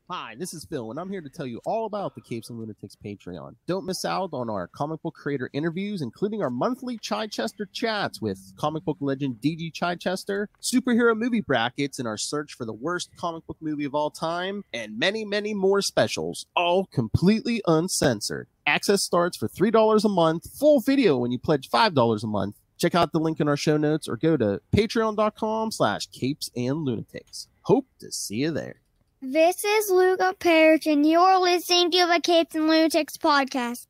Hi, this is Phil, and I'm here to tell you all about the Capes and Lunatics Patreon. Don't miss out on our comic book creator interviews, including our monthly Chichester chats with comic book legend DG Chichester, superhero movie brackets in our search for the worst comic book movie of all time, and many, many more specials, all completely uncensored. Access starts for $3 a month, full video when you pledge $5 a month. Check out the link in our show notes or go to patreon.com/capesandlunatics. Hope to see you there. This is Luca Perich, and you're listening to the Capes and Lunatics podcast.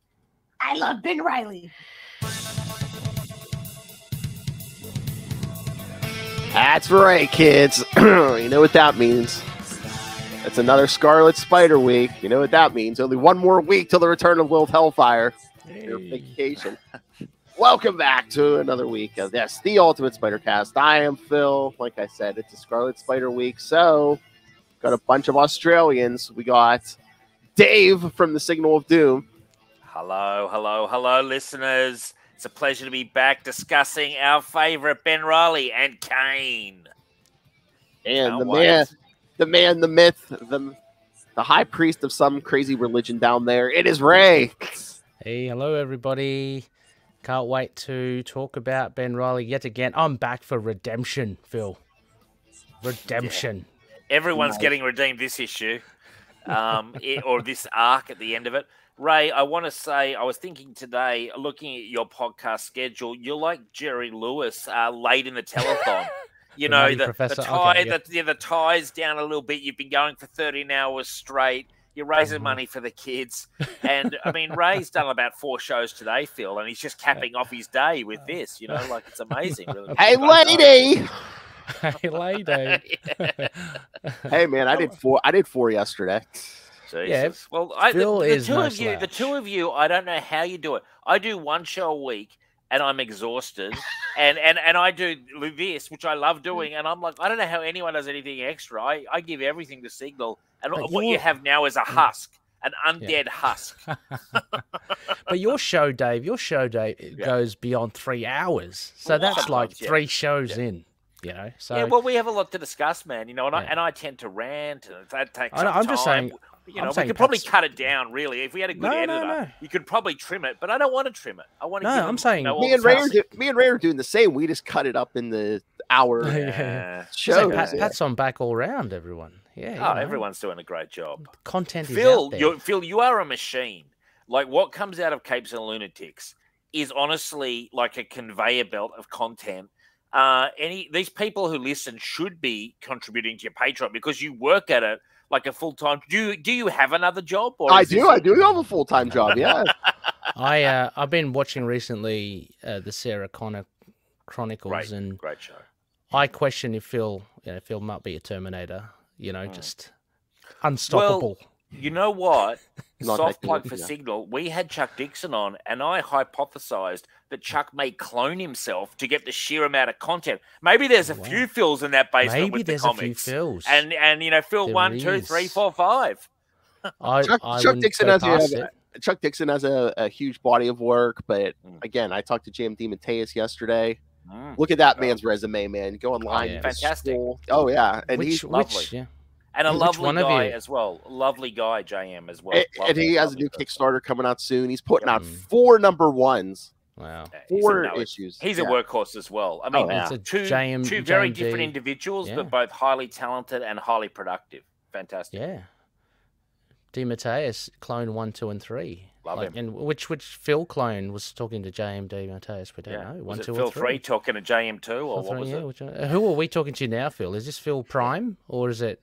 I love Ben Reilly. That's right, kids. You know what that means. It's another Scarlet Spider week. You know what that means. Only one more week till the return of Lilith Hellfire. Your vacation. Welcome back to another week of this, the Ultimate Spider Cast. I am Phil. Like I said, it's a Scarlet Spider week, so got a bunch of Australians. We got Dave from the Signal of Doom. Hello, listeners. It's a pleasure to be back discussing our favorite Ben Reilly and Kaine. And the man, the myth, the high priest of some crazy religion down there. It is Ray. Hey, hello, everybody. Can't wait to talk about Ben Reilly yet again. I'm back for redemption, Phil. Redemption. Yeah. Everyone's getting redeemed this issue, or this arc at the end of it. Ray, I want to say, I was thinking today, looking at your podcast schedule, you're like Jerry Lewis late in the telethon. You know, the tie, okay, the tie's down a little bit. You've been going for 13 hours straight. You're raising money for the kids. And, I mean, Ray's done about 4 shows today, Phil, and he's just capping off his day with this. You know, like, it's amazing. Really. Hey, lady! Hey, lady. Hey, man, I did 4 yesterday. Jesus. Yeah, well, the two of you, I don't know how you do it. I do 1 show a week, and I'm exhausted, and I do this, which I love doing, and I'm like, I don't know how anyone does anything extra. I give everything to Signal, and what you have now is a husk. An undead husk. But your show, Dave, goes beyond 3 hours, so that's like 3 shows in. You know, so yeah. Well, we have a lot to discuss, man. You know, and I tend to rant, and that takes some time. I'm just saying, you know, we could probably cut it down. Really, if we had a good editor, you could probably trim it. But I don't want to trim it. I want to. I'm saying, me and Ray are doing the same. We just cut it up in the hour show. Pats on back all round, everyone. Yeah. Everyone's doing a great job. Content is Phil, out there. Phil, you are a machine. Like what comes out of Capes and Lunatics is honestly like a conveyor belt of content. These people who listen should be contributing to your Patreon because you work at it like a full-time. Do you have another job? Or I do have a full-time job. Yeah. I've been watching recently the Sarah Connor Chronicles, and great show. I question if Phil might be a Terminator. You know, just unstoppable. Well, you know what? Soft plug for Signal. We had Chuck Dixon on, and I hypothesized that Chuck may clone himself to get the sheer amount of content. Maybe there's a few Phils in that basement with the comics. Maybe there's a few Phils. And you know, Phil 1, 2, 3, 4, 5. Chuck Dixon has a huge body of work, but again, I talked to JMD Mateus yesterday. Look at that man's resume, man. Go online. Fantastic. Oh, yeah. And he's lovely. And a lovely guy as well. Lovely guy, JM, as well. And he has a new Kickstarter coming out soon. He's putting out 4 number 1s. Wow. 4 issues. He's a workhorse as well. I mean, two very different individuals, but both highly talented and highly productive. Fantastic. Yeah. DeMatteis, clone 1, 2, and 3. Love him. And which Phil clone was talking to JM DeMatteis? We don't know. 1, 2, Phil or 3? 3 talking to JM 2, or what was it? Who are we talking to now, Phil? Is this Phil Prime, or is it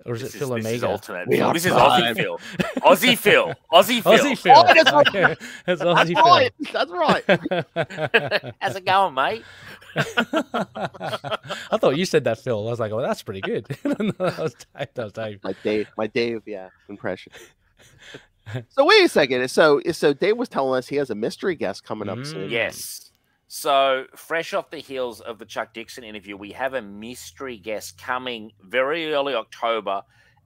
Phil Omega? This is alternate. This is Aussie Phil. Aussie Phil. Aussie Phil. Aussie Phil. Oh, that's Aussie Phil. That's right. How's it going, mate? I thought you said that, Phil. I was like, "Oh, that's pretty good." That was Dave. My Dave, impression. So wait a second. So Dave was telling us he has a mystery guest coming up soon. Yes. So fresh off the heels of the Chuck Dixon interview, we have a mystery guest coming very early October,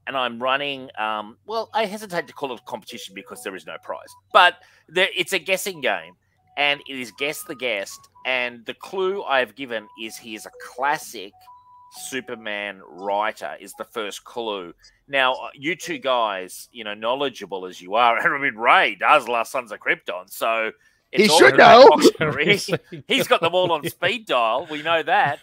and I'm running. Well, I hesitate to call it a competition because there is no prize, but it's a guessing game, and it is guess the guest. And the clue I have given is he is a classic Superman writer is the first clue. Now, you two guys, knowledgeable as you are, and I mean, Ray does Last Sons of Krypton, so He all should in that know. box of He's got them all on speed dial. We know that.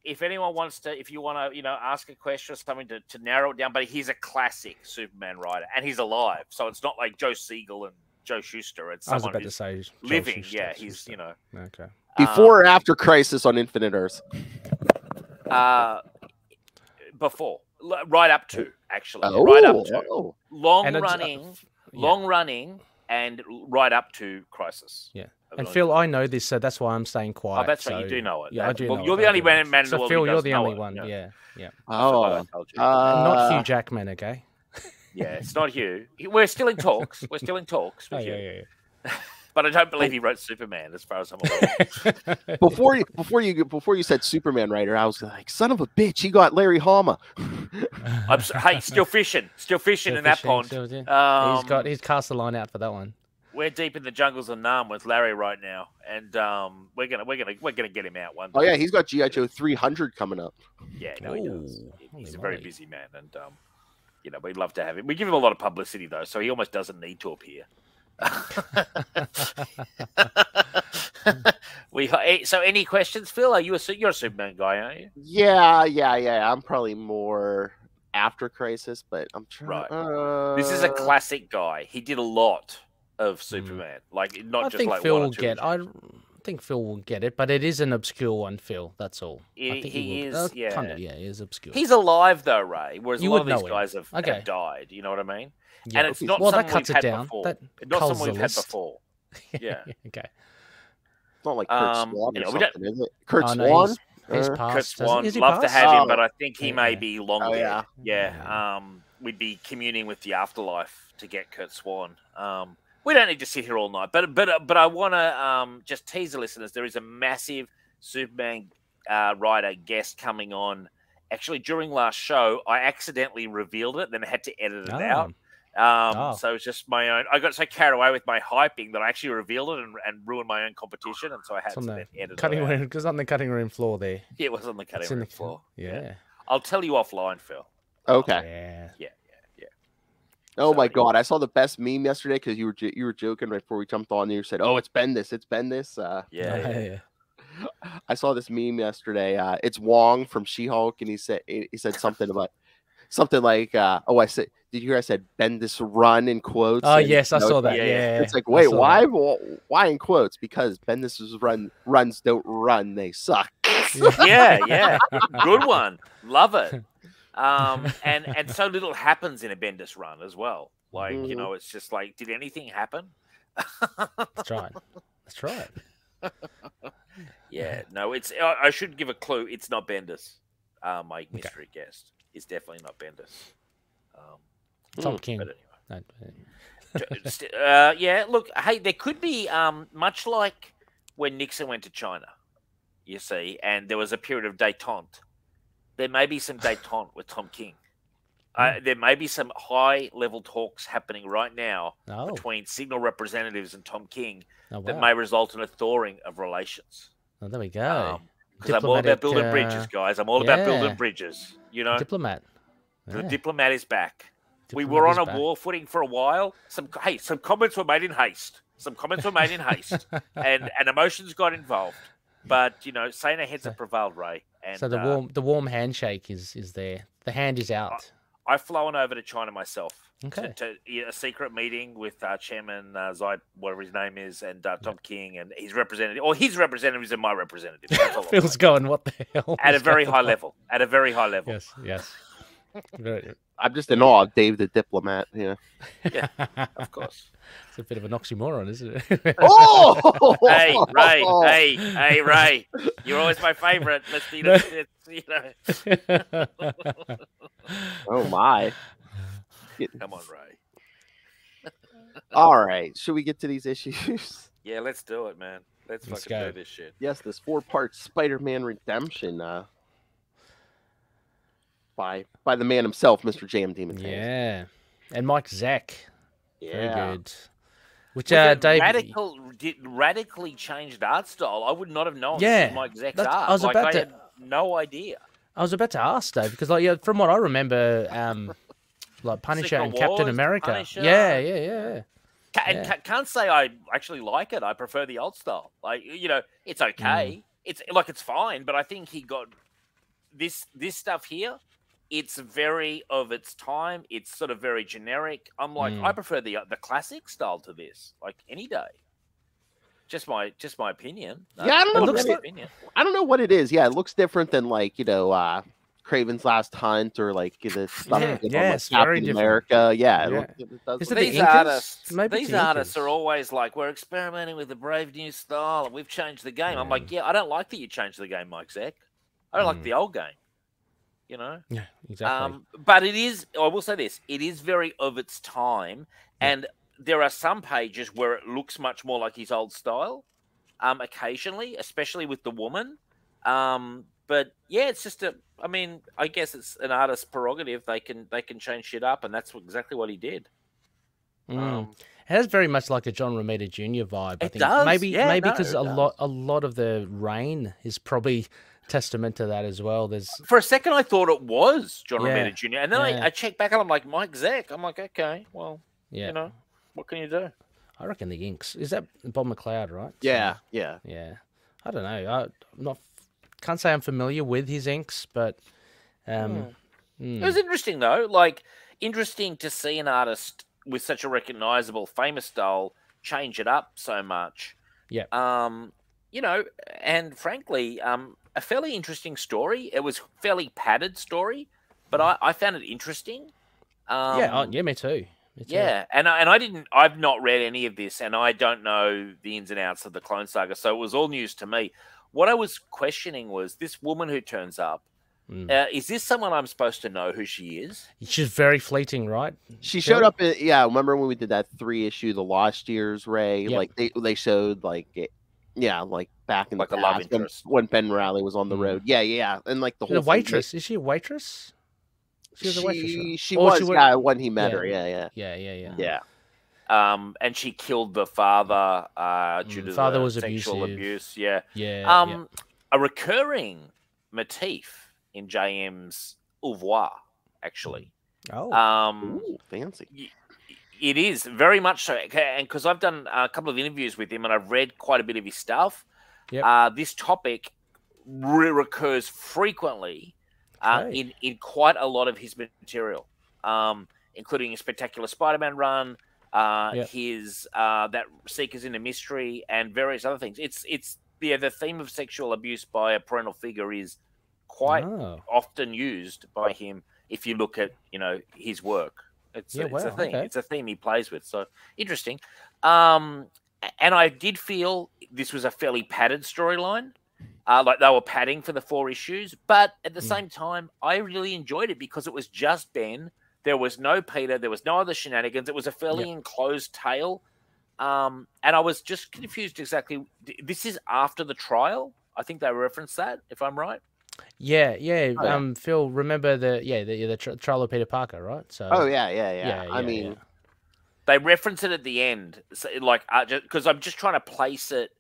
If anyone wants to, if you want to, ask a question or something to narrow it down, but he's a classic Superman writer, and he's alive, so it's not like Joe Siegel and Joe Schuster. It's someone who's living. Yeah, he's Okay. Before or after Crisis on Infinite Earths? Before, right up to actually, Oh, right up to oh. long running, and right up to Crisis. Yeah. And Phil, I know this, so that's why I'm staying quiet. Oh, that's right. You do know it. Yeah, I do know You're the only man in the so world. Phil, who you're does the know only it. one. Yeah. Oh. Not Hugh Jackman, okay? Yeah, it's not Hugh. We're still in talks. We're still in talks with yeah. But I don't believe he wrote Superman, as far as I'm aware. Before you said Superman writer, I was like, son of a bitch, he got Larry Hama. Hey, still fishing in that pond. He's cast the line out for that one. We're deep in the jungles of Nam with Larry right now, and we're gonna get him out one day. Oh yeah, he's got G.I. Joe 300 coming up. Yeah, no, he does. He's a very busy man, and we'd love to have him. We give him a lot of publicity though, so he almost doesn't need to appear. So any questions, Phil? You're a Superman guy, aren't you? Yeah. I'm probably more after Crisis, but I'm trying. Right. This is a classic guy. He did a lot of Superman, I think Phil will get it, but it is an obscure one, Phil. That's all. He is. He is obscure. He's alive though, Ray. Whereas a lot of these guys have died. You know what I mean? Yeah. And it's not someone we've had before. Not someone we've had before. Yeah. Okay. It's not like Kurt Swan or something, is it? Kurt Swan? He's Kurt passed. Swan. Love to have him, but I think he may be long dead. Yeah. We'd be communing with the afterlife to get Kurt Swan. We don't need to sit here all night, but I want to just tease the listeners. There is a massive Superman writer guest coming on. Actually, during last show, I accidentally revealed it, then I had to edit it out. So it's just my own. I got so carried away with my hyping that I actually revealed it and ruined my own competition, and so I had to then edit it out. Because on the cutting room floor there. Yeah, it was on the cutting room floor. Yeah. I'll tell you offline, Phil. Okay. Yeah. Oh my God! I saw the best meme yesterday because you were joking right before we jumped on. You said, "Oh, it's Bendis. It's Bendis." Yeah. I saw this meme yesterday. It's Wong from She-Hulk, and he said something about something like, "Oh, I said, did you hear I said Bendis run in quotes?" Oh yes, I saw that. Yeah. It's like, wait, why? Why in quotes? Because Bendis's runs don't run; they suck. Yeah. Good one. Love it. And so little happens in a Bendis run as well. Like, it's just like, did anything happen? That's right. Yeah, no, I should give a clue. It's not Bendis. My mystery guest is definitely not Bendis. Tom King. But anyway. Yeah, look, hey, there could be, much like when Nixon went to China, you see, and there was a period of détente. There may be some détente with Tom King. There may be some high-level talks happening right now between Signal representatives and Tom King that may result in a thawing of relations. Oh, there we go. Because I'm all about building bridges, guys. I'm all about building bridges. Diplomat. The diplomat is back. We were on a war footing for a while. Some comments were made in haste. and emotions got involved. But saner heads have prevailed, Ray. And, so the warm handshake is there. The hand is out. I've flown over to China myself. Okay. To a secret meeting with Chairman Zai, whatever his name is, and Tom King and his representative, or his representatives and my representative. That's all. Phil's going, what the hell? At a very high level. Yes. I'm just in awe of Dave the Diplomat. Yeah, of course. It's a bit of an oxymoron, isn't it? Oh! Hey, Ray. You're always my favorite. Oh, my. Come on, Ray. All right. Should we get to these issues? Yeah, let's do it, man. Let's fucking do this shit. Yes, this 4-part Spider-Man redemption by the man himself, Mr. J.M. Demon. Yeah. And Mike Zack. Yeah. Very good. Which Dave radically changed art style. I would not have known Yeah, this is Mike Zeck's art. I was like, about I to- had no idea. I was about to ask Dave because, like, yeah, from what I remember, like Punisher Secret and Captain Wars, America. Punisher. Yeah. Can't say I actually like it. I prefer the old style. Like, you know, it's okay. It's fine, but I think he got this stuff here. It's very of its time. It's sort of very generic. I'm like, I prefer the classic style to this, like any day. Just my opinion. Yeah, I don't know. I don't know what it is. Yeah, it looks different than like, you know, Craven's Last Hunt or like the stuff Yeah, on like it's very Captain different. America. Yeah, Yeah. it does Is look- it the These Incas? artists, Maybe these the artists Incas. are always like, we're experimenting with a brave new style and we've changed the game. I'm like, yeah, I don't like that you changed the game, Mike Zeck. I don't like the old game. You know? Yeah, exactly. But it is, I will say this, it is very of its time. And there are some pages where it looks much more like his old style, occasionally, especially with the woman. But yeah, it's just I guess it's an artist's prerogative. They can change shit up, and that's exactly what he did. It has very much like a John Romita Jr. vibe. I It think does. maybe Yeah, because it does. a lot of the rain is probably testament to that as well. There's For a second, I thought it was John Yeah. Romita Jr., and then Yeah. I checked back and I'm like, Mike Zeck. I'm like, okay, well, yeah, you know, what can you do? I reckon the inks is that Bob McLeod, right? yeah. Yeah. I don't know. Can't say I'm familiar with his inks, but It was interesting though. Like, interesting to see an artist with such a recognizable, famous style change it up so much. Yeah. You know, and frankly, a fairly interesting story. It was fairly padded story, but I found it interesting. yeah, me too. Me too. Yeah, and I've not read any of this, and I don't know the ins and outs of the Clone Saga, so it was all news to me. What I was questioning was this woman who turns up. Is this someone I'm supposed to know who she is? She's very fleeting, right? She showed up. Remember when we did that 3-issue, The Lost Years, Ray? Yep. Like they showed like like back in Like the a love past interest. when Ben Reilly was on the road. Yeah, and like the The whole thing waitress. Is she a waitress? She was a waitress. Right? She Or was, wa- when he met Yeah. her. Yeah. Yeah. And she killed the father due to father the was sexual abusive. abuse. Yeah. Yeah. A recurring motif in JM's oeuvre, actually. Oh. Ooh, fancy. It is very much so, and because I've done a couple of interviews with him and I've read quite a bit of his stuff. Yep. This topic recurs frequently Okay. in quite a lot of his material, including a Spectacular Spider-Man run, Yep. his that Seekers into Mystery, and various other things. It's the theme of sexual abuse by a parental figure is quite Oh. often used by him. If you look at his work, it's a wow, theme. okay. It's a theme he plays with. So interesting. And I did feel this was a fairly padded storyline. Like they were padding for the 4 issues, but at the same time, I really enjoyed it because it was just Ben. There was no Peter. There was no other shenanigans. It was a fairly enclosed tale. And I was just confused exactly. This is after the trial. I think they referenced that, if I'm right. Yeah. Oh, yeah. Phil, remember the trial of Peter Parker, right? So. Oh yeah. I mean, They reference it at the end, so, like, because I'm just trying to place it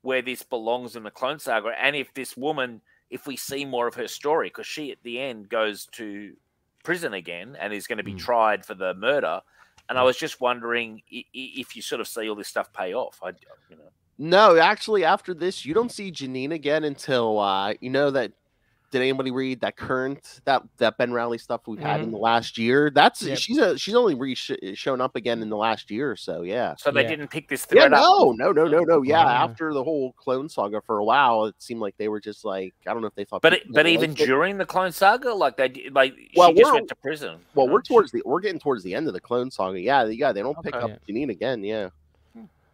where this belongs in the Clone Saga, and if this woman, if we see more of her story, because she at the end goes to prison again and is going to be tried for the murder, and I was just wondering if you sort of see all this stuff pay off. no, actually, after this, you don't see Janine again until that. Did anybody read that current that Ben Reilly stuff we've had in the last year? That's she's only shown up again in the last year or so. Yeah. So they didn't pick this Yeah, thread up. no. Yeah, Wow. after the whole Clone Saga for a while, it seemed like they were just like, I don't know if they thought. But people even liked it. during the Clone Saga, like they did, like Well, she just we're- went to prison. Well, you know? we're getting towards the end of the Clone Saga. Yeah, they don't pick Okay. up Janine again. Yeah.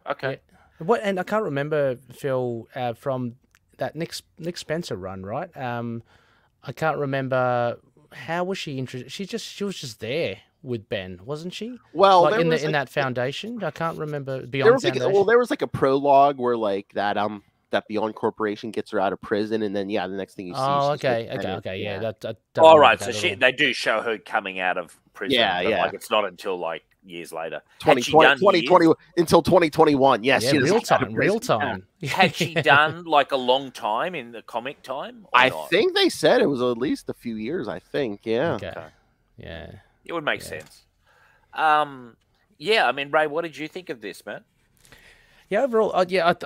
Okay. What? And I can't remember, Phil, from that Nick Spencer run, right? I can't remember how was she introduced. She was just there with Ben, wasn't she? Well, Like there in was, that foundation. I can't remember there Beyond was Foundation. there was like a prologue where like that Beyond Corporation gets her out of prison, and then the next thing you see. Oh, she's, like, okay, kind of- yeah. That All remember right. that So at all. they do show her coming out of prison. Yeah, but, yeah. Like it's not until like years later. 2020 until 2021. Yes, Yeah, real time. Had she done like a long time in the comic time? I think they said it was at least a few years. I think, yeah. Okay. Yeah. It would make sense. Yeah, I mean, Ray, what did you think of this, man? Yeah, overall, I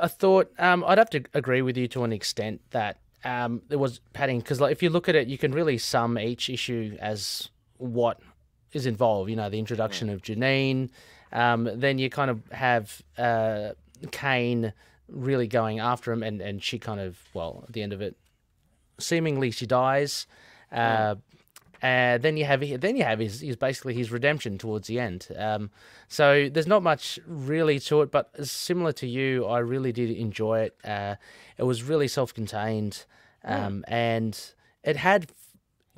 thought I'd have to agree with you to an extent that there was padding, because like if you look at it, you can really sum each issue as what is involved. You know, the introduction of Janine, then you kind of have Kaine really going after him, and she kind of, well, at the end of it, seemingly she dies. Then you have his basically his redemption towards the end. So there's not much really to it, but similar to you, I really did enjoy it. It was really self-contained, and it had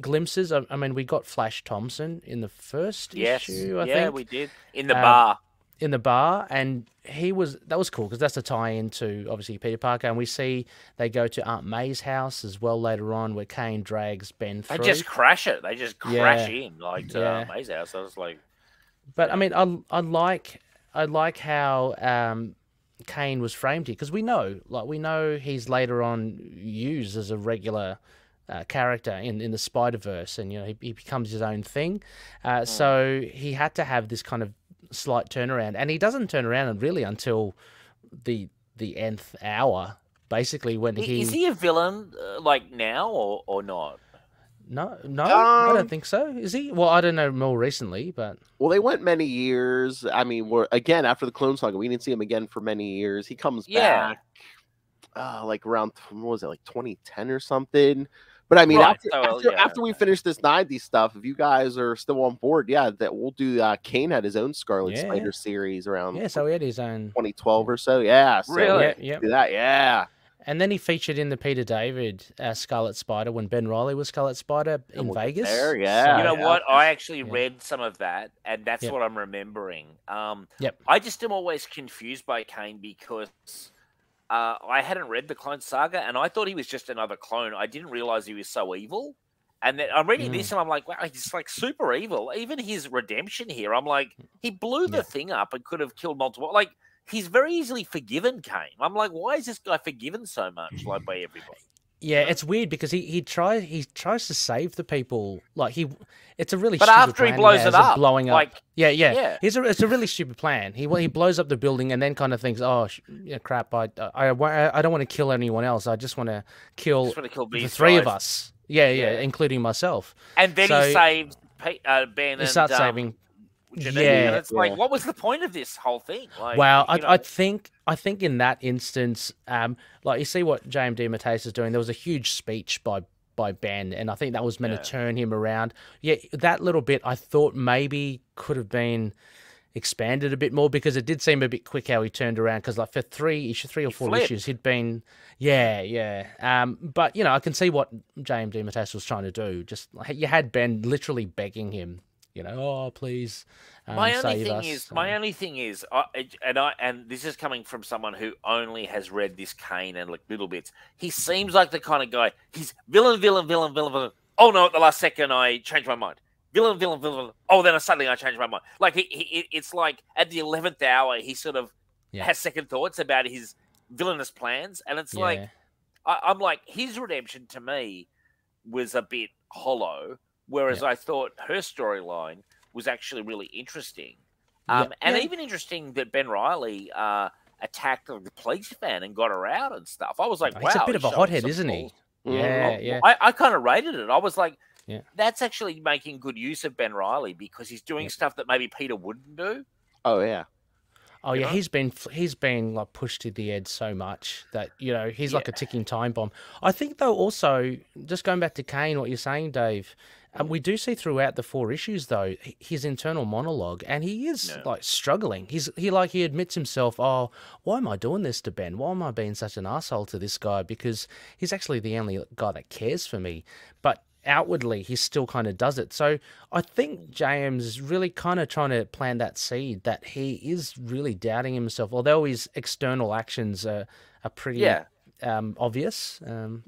glimpses. I mean, we got Flash Thompson in the first issue. I think. Yeah, we did in the bar. In the bar, and that was cool because that's a tie-in to obviously Peter Parker, and we see they go to Aunt May's house as well later on, where Kaine drags Ben through. They just crash it. They just crash in like to Aunt May's house. I was like, but I mean, I like how Kaine was framed here, because we know he's later on used as a regular character in the Spider-Verse, and you know he becomes his own thing. So he had to have this kind of slight turnaround, and he doesn't turn around really until the nth hour, basically, when is he a villain like now or not? No, I don't think so. Is he? Well, I don't know more recently, but they went many years. I mean, again after the Clone Saga, we didn't see him again for many years. He comes back, like around, what was it, like 2010 or something. But I mean, after we finish this 90s stuff, if you guys are still on board, that we'll do. Kaine had his own Scarlet Spider series around. Yeah, so he had his own 2012 or so. Yeah, so really? Yeah. Do that. Yeah. And then he featured in the Peter David Scarlet Spider when Ben Reilly was Scarlet Spider in Vegas. There, yeah. You know what? I actually read some of that, and that's what I'm remembering. I just am always confused by Kaine because I hadn't read the Clone Saga, and I thought he was just another clone. I didn't realize he was so evil. And then I'm reading this, and I'm like, wow, he's like super evil. Even his redemption here, I'm like, he blew the thing up and could have killed multiple. Like, he's very easily forgiven, Kaine. I'm like, why is this guy forgiven so much, like by everybody? Yeah, it's weird because he tries to save the people. Like it's a really but stupid after plan he blows it up, blowing up. like it's a really stupid plan. He blows up the building and then kind of thinks, oh crap, I don't want to kill anyone else. I just want to kill the three of us. Yeah, including myself. And then he saves Ben. He starts saving. And it's like, what was the point of this whole thing? Like, well, I think in that instance, like you see what JMD Matisse is doing. There was a huge speech by Ben, and I think that was meant to turn him around. Yeah, that little bit I thought maybe could have been expanded a bit more, because it did seem a bit quick how he turned around. Because like for three or four issues, he'd been but I can see what JMD Matisse was trying to do. Just you had Ben literally begging him. Oh please. My only thing is, and this is coming from someone who only has read this Kaine and like little bits. He seems like the kind of guy. He's villain. Oh no! At the last second, I changed my mind. Villain. Oh, then suddenly I changed my mind. Like it's like at the 11th hour, he sort of has second thoughts about his villainous plans, and it's like I'm like, his redemption to me was a bit hollow. Whereas I thought her storyline was actually really interesting. Even interesting that Ben Reilly attacked the police van and got her out and stuff. I was like, wow. He's a bit of a hothead, isn't he? Yeah. I kind of rated it. I was like, that's actually making good use of Ben Reilly, because he's doing stuff that maybe Peter wouldn't do. Oh, yeah. Oh yeah, he's been like pushed to the edge so much that he's like a ticking time bomb. I think though, also just going back to Kaine, what you're saying, Dave, we do see throughout the 4 issues though his internal monologue, and he is like struggling. He admits himself, oh, why am I doing this to Ben? Why am I being such an asshole to this guy? Because he's actually the only guy that cares for me, but outwardly he still kind of does it. So I think James is really kind of trying to plant that seed that he is really doubting himself, although his external actions are pretty obvious.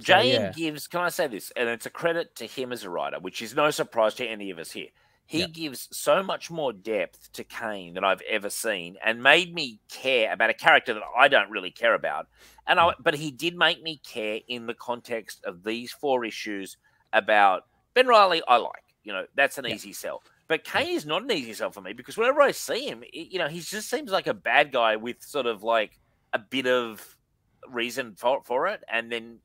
Gives, can I say this, and it's a credit to him as a writer, which is no surprise to any of us here. He gives so much more depth to Kaine than I've ever seen, and made me care about a character that I don't really care about. But he did make me care in the context of these 4 issues about Ben Reilly. I like, that's an easy sell. But Kaine is not an easy sell for me, because whenever I see him, he just seems like a bad guy with sort of like a bit of reason for it, and then.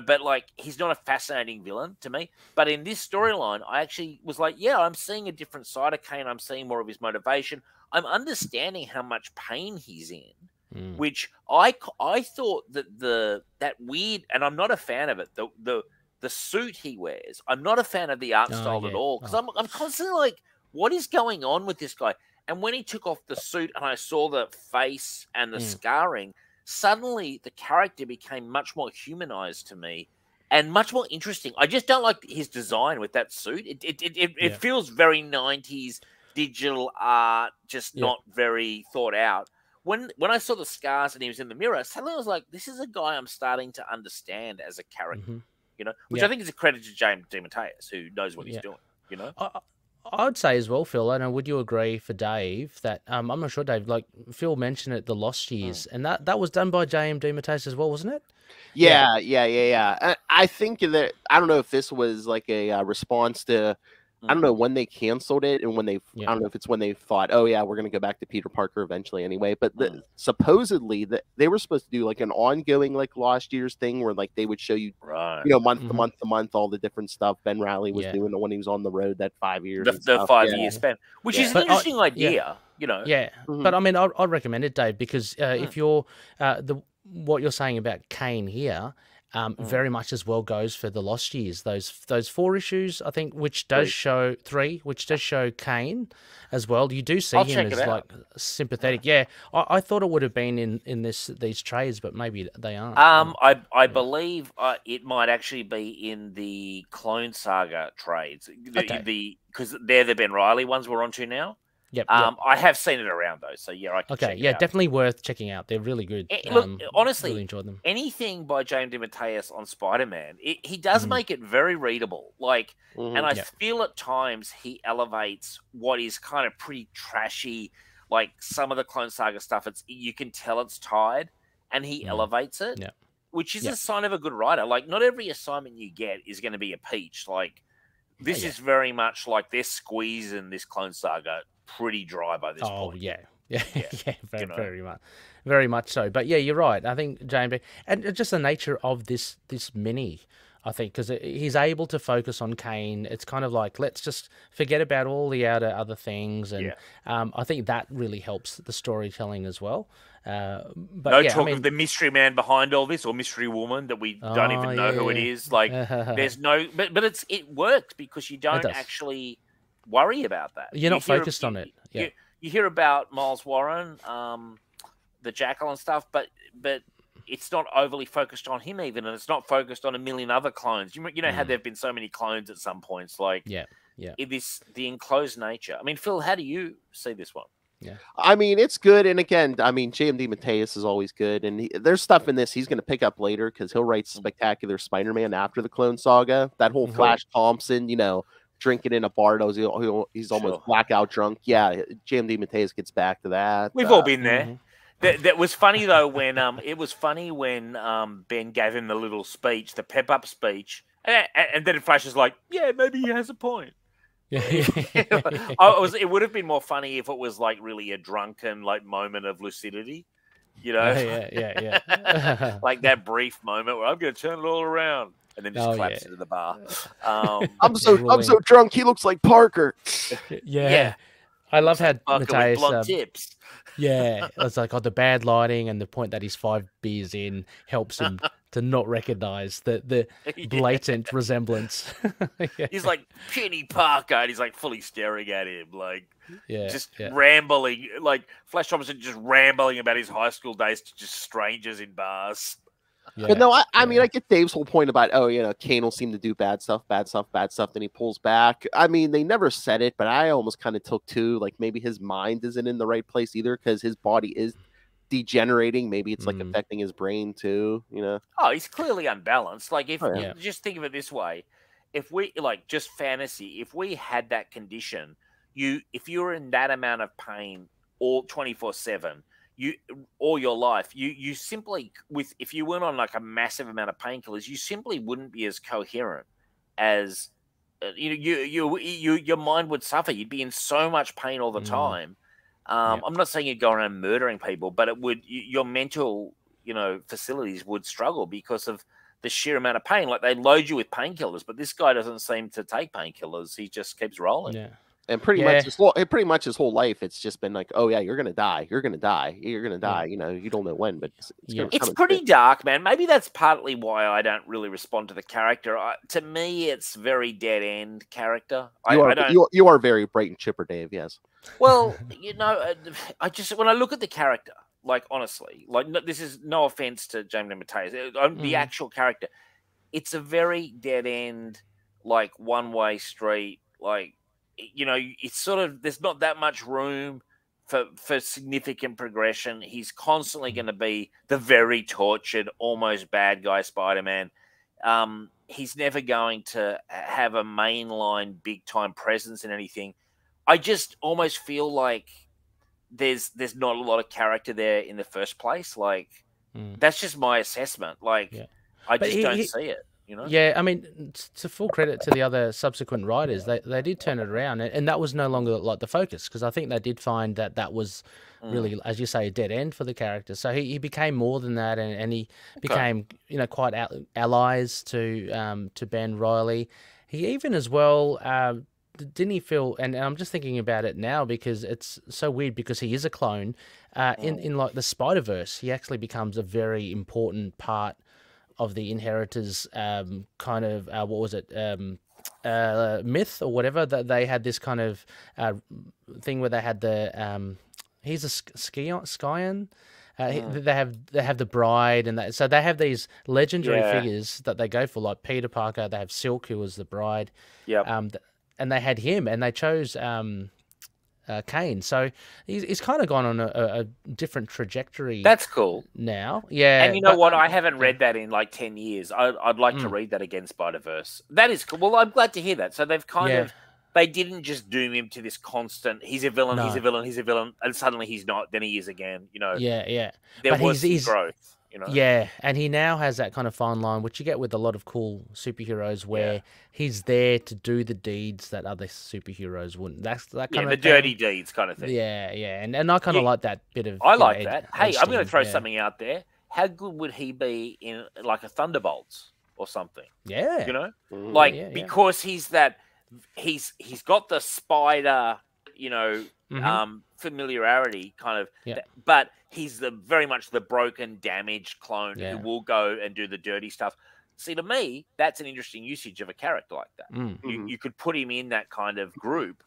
But like, he's not a fascinating villain to me. But in this storyline, I actually was like, yeah, I'm seeing a different side of Kaine. I'm seeing more of his motivation. I'm understanding how much pain he's in, which I thought that weird, and I'm not a fan of it. The suit he wears, I'm not a fan of the art style at all, because I'm constantly like, what is going on with this guy? And when he took off the suit and I saw the face and the scarring. Suddenly, the character became much more humanized to me and much more interesting. I just don't like his design with that suit. It feels very 90s digital art, just not very thought out. When I saw the scars and he was in the mirror, suddenly I was like, this is a guy I'm starting to understand as a character, which I think is a credit to James DeMatteis, who knows what he's doing, I would say as well, Phil, and would you agree for Dave that I'm not sure, Dave, like Phil mentioned it, the Lost Years, and that was done by James DeMatteis as well, wasn't it? Yeah. I think that, I don't know if this was like a response to, I don't know when they canceled it and when they, I don't know if it's when they thought, oh yeah, we're going to go back to Peter Parker eventually anyway. But supposedly that they were supposed to do like an ongoing like Lost Years thing where like they would show you, month to month to month, all the different stuff Ben Reilly was doing when he was on the road that 5 years. The 5 year span, which is an interesting idea, But I mean, I'd recommend it, Dave, because if you're what you're saying about Kaine here. Very much as well goes for the Lost Years. Those 4 issues, I think, which does show Kaine as well. You do see him as like sympathetic. Yeah, I thought it would have been in these trades, but maybe they aren't. I believe it might actually be in the Clone Saga trades. Because they're the Ben Reilly ones we're onto now. Yep. I have seen it around though, so I can check it out. Definitely worth checking out. They're really good. Look, honestly, really enjoyed them. Anything by James DeMatteis on Spider-Man, he does make it very readable. Like, and I feel at times he elevates what is kind of pretty trashy, like some of the Clone Saga stuff. You can tell it's tired, and he elevates it, which is a sign of a good writer. Like, not every assignment you get is going to be a peach. Like, this is very much like they're squeezing this Clone Saga pretty dry by this point. Very much so. But yeah, you're right. I think James, and just the nature of this mini, I think, because he's able to focus on Kaine. It's kind of like, let's just forget about all the other things, and I think that really helps the storytelling as well. But no talk of the mystery man behind all this, or mystery woman that we don't even know who it is. Like, there's no, but it works because you don't actually worry about that. You're not focused on it. You hear about Miles Warren, the Jackal and stuff, but it's not overly focused on him even, and it's not focused on a million other clones. You know how there've been so many clones at some points, like the enclosed nature. I mean, Phil, how do you see this one? Yeah, I mean, it's good, and again, I mean, J.M. DeMatteis is always good, and there's stuff in this he's going to pick up later because he'll write Spectacular Spider-Man after the Clone Saga. That whole Flash Thompson, drinking in a bar, he's almost blackout drunk. Yeah, J.M. DeMatteis gets back to that. We've all been there. That was funny though when Ben gave him the little speech, the pep up speech, and then Flash is like, yeah, maybe he has a point. It would have been more funny if it was like really a drunken like moment of lucidity, like that brief moment where I'm going to turn it all around. And then just collapse into the bar. I'm so drunk. He looks like Parker. I love how Matteis blonde tips. It's like the bad lighting and the point that he's 5 beers in helps him to not recognize the blatant resemblance. He's like Penny Parker, and he's like fully staring at him, like rambling, like Flash Thompson just rambling about his high school days to just strangers in bars. But no, I mean, I get Dave's whole point about, Kaine will seem to do bad stuff, then he pulls back. I mean, they never said it, but I almost kind of took too, like maybe his mind isn't in the right place either because his body is degenerating. Maybe it's like affecting his brain too, Oh, he's clearly unbalanced. Like, if just think of it this way. if we like just fantasy, if we had that condition, if you were in that amount of pain all 24/7, all your life, you simply if you went on like a massive amount of painkillers, you simply wouldn't be as coherent as your mind would suffer. You'd be in so much pain all the time. I'm not saying you'd go around murdering people, but it would your mental facilities would struggle because of the sheer amount of pain. Like they load you with painkillers, but this guy doesn't seem to take painkillers. He just keeps rolling. Yeah. And pretty much his whole life, it's just been like, oh yeah, you're gonna die, you're gonna die, you're gonna die. You don't know when, but it's pretty dark, man. Maybe that's partly why I don't really respond to the character. To me, it's very dead end character. You are very bright and chipper, Dave. Yes. Well, I just when I look at the character, like honestly, like this is no offense to James Mateus, the actual character, it's a very dead end, like one way street, like. It's sort of there's not that much room for significant progression. He's constantly going to be the very tortured, almost bad guy Spider-Man. He's never going to have a mainline big time presence in anything. I just almost feel like there's not a lot of character there in the first place. Like that's just my assessment. Like I just don't see it. Yeah, I mean, to full credit to the other subsequent writers, they did turn it around, and that was no longer like the focus, because I think they did find that was really, as you say, a dead end for the character. So he became more than that, and he became quite allies to Ben Reilly. He even as well didn't he feel, and I'm just thinking about it now because it's so weird because he is a clone. In like the Spider-Verse, he actually becomes a very important part of the Inheritors kind of what was it myth or whatever, that they had this kind of thing where they had the he's a Skyan. They have the bride, and so they have these legendary figures that they go for, like Peter Parker. They have Silk, who was the bride. And they had him, and they chose Kaine. So he's kind of gone on a different trajectory. That's cool. Now, yeah. And you know what? I haven't read that in like 10 years. I'd like to read that again, Spider-Verse. That is cool. Well, I'm glad to hear that. So they've kind of, they didn't just doom him to this constant, he's a villain, he's a villain, he's a villain, and suddenly he's not, then he is again, Yeah. There was some growth. Yeah, and he now has that kind of fine line, which you get with a lot of cool superheroes, where he's there to do the deeds that other superheroes wouldn't. That's that kind of the dirty deeds kind of thing. Yeah, and I kind of like that bit of. I like that. Hey, I'm going to throw something out there. How good would he be in like a Thunderbolts or something? Yeah, because he's that. He's got the spider, familiarity kind of, but he's very much the broken, damaged clone who will go and do the dirty stuff. See, to me, that's an interesting usage of a character like that. You could put him in that kind of group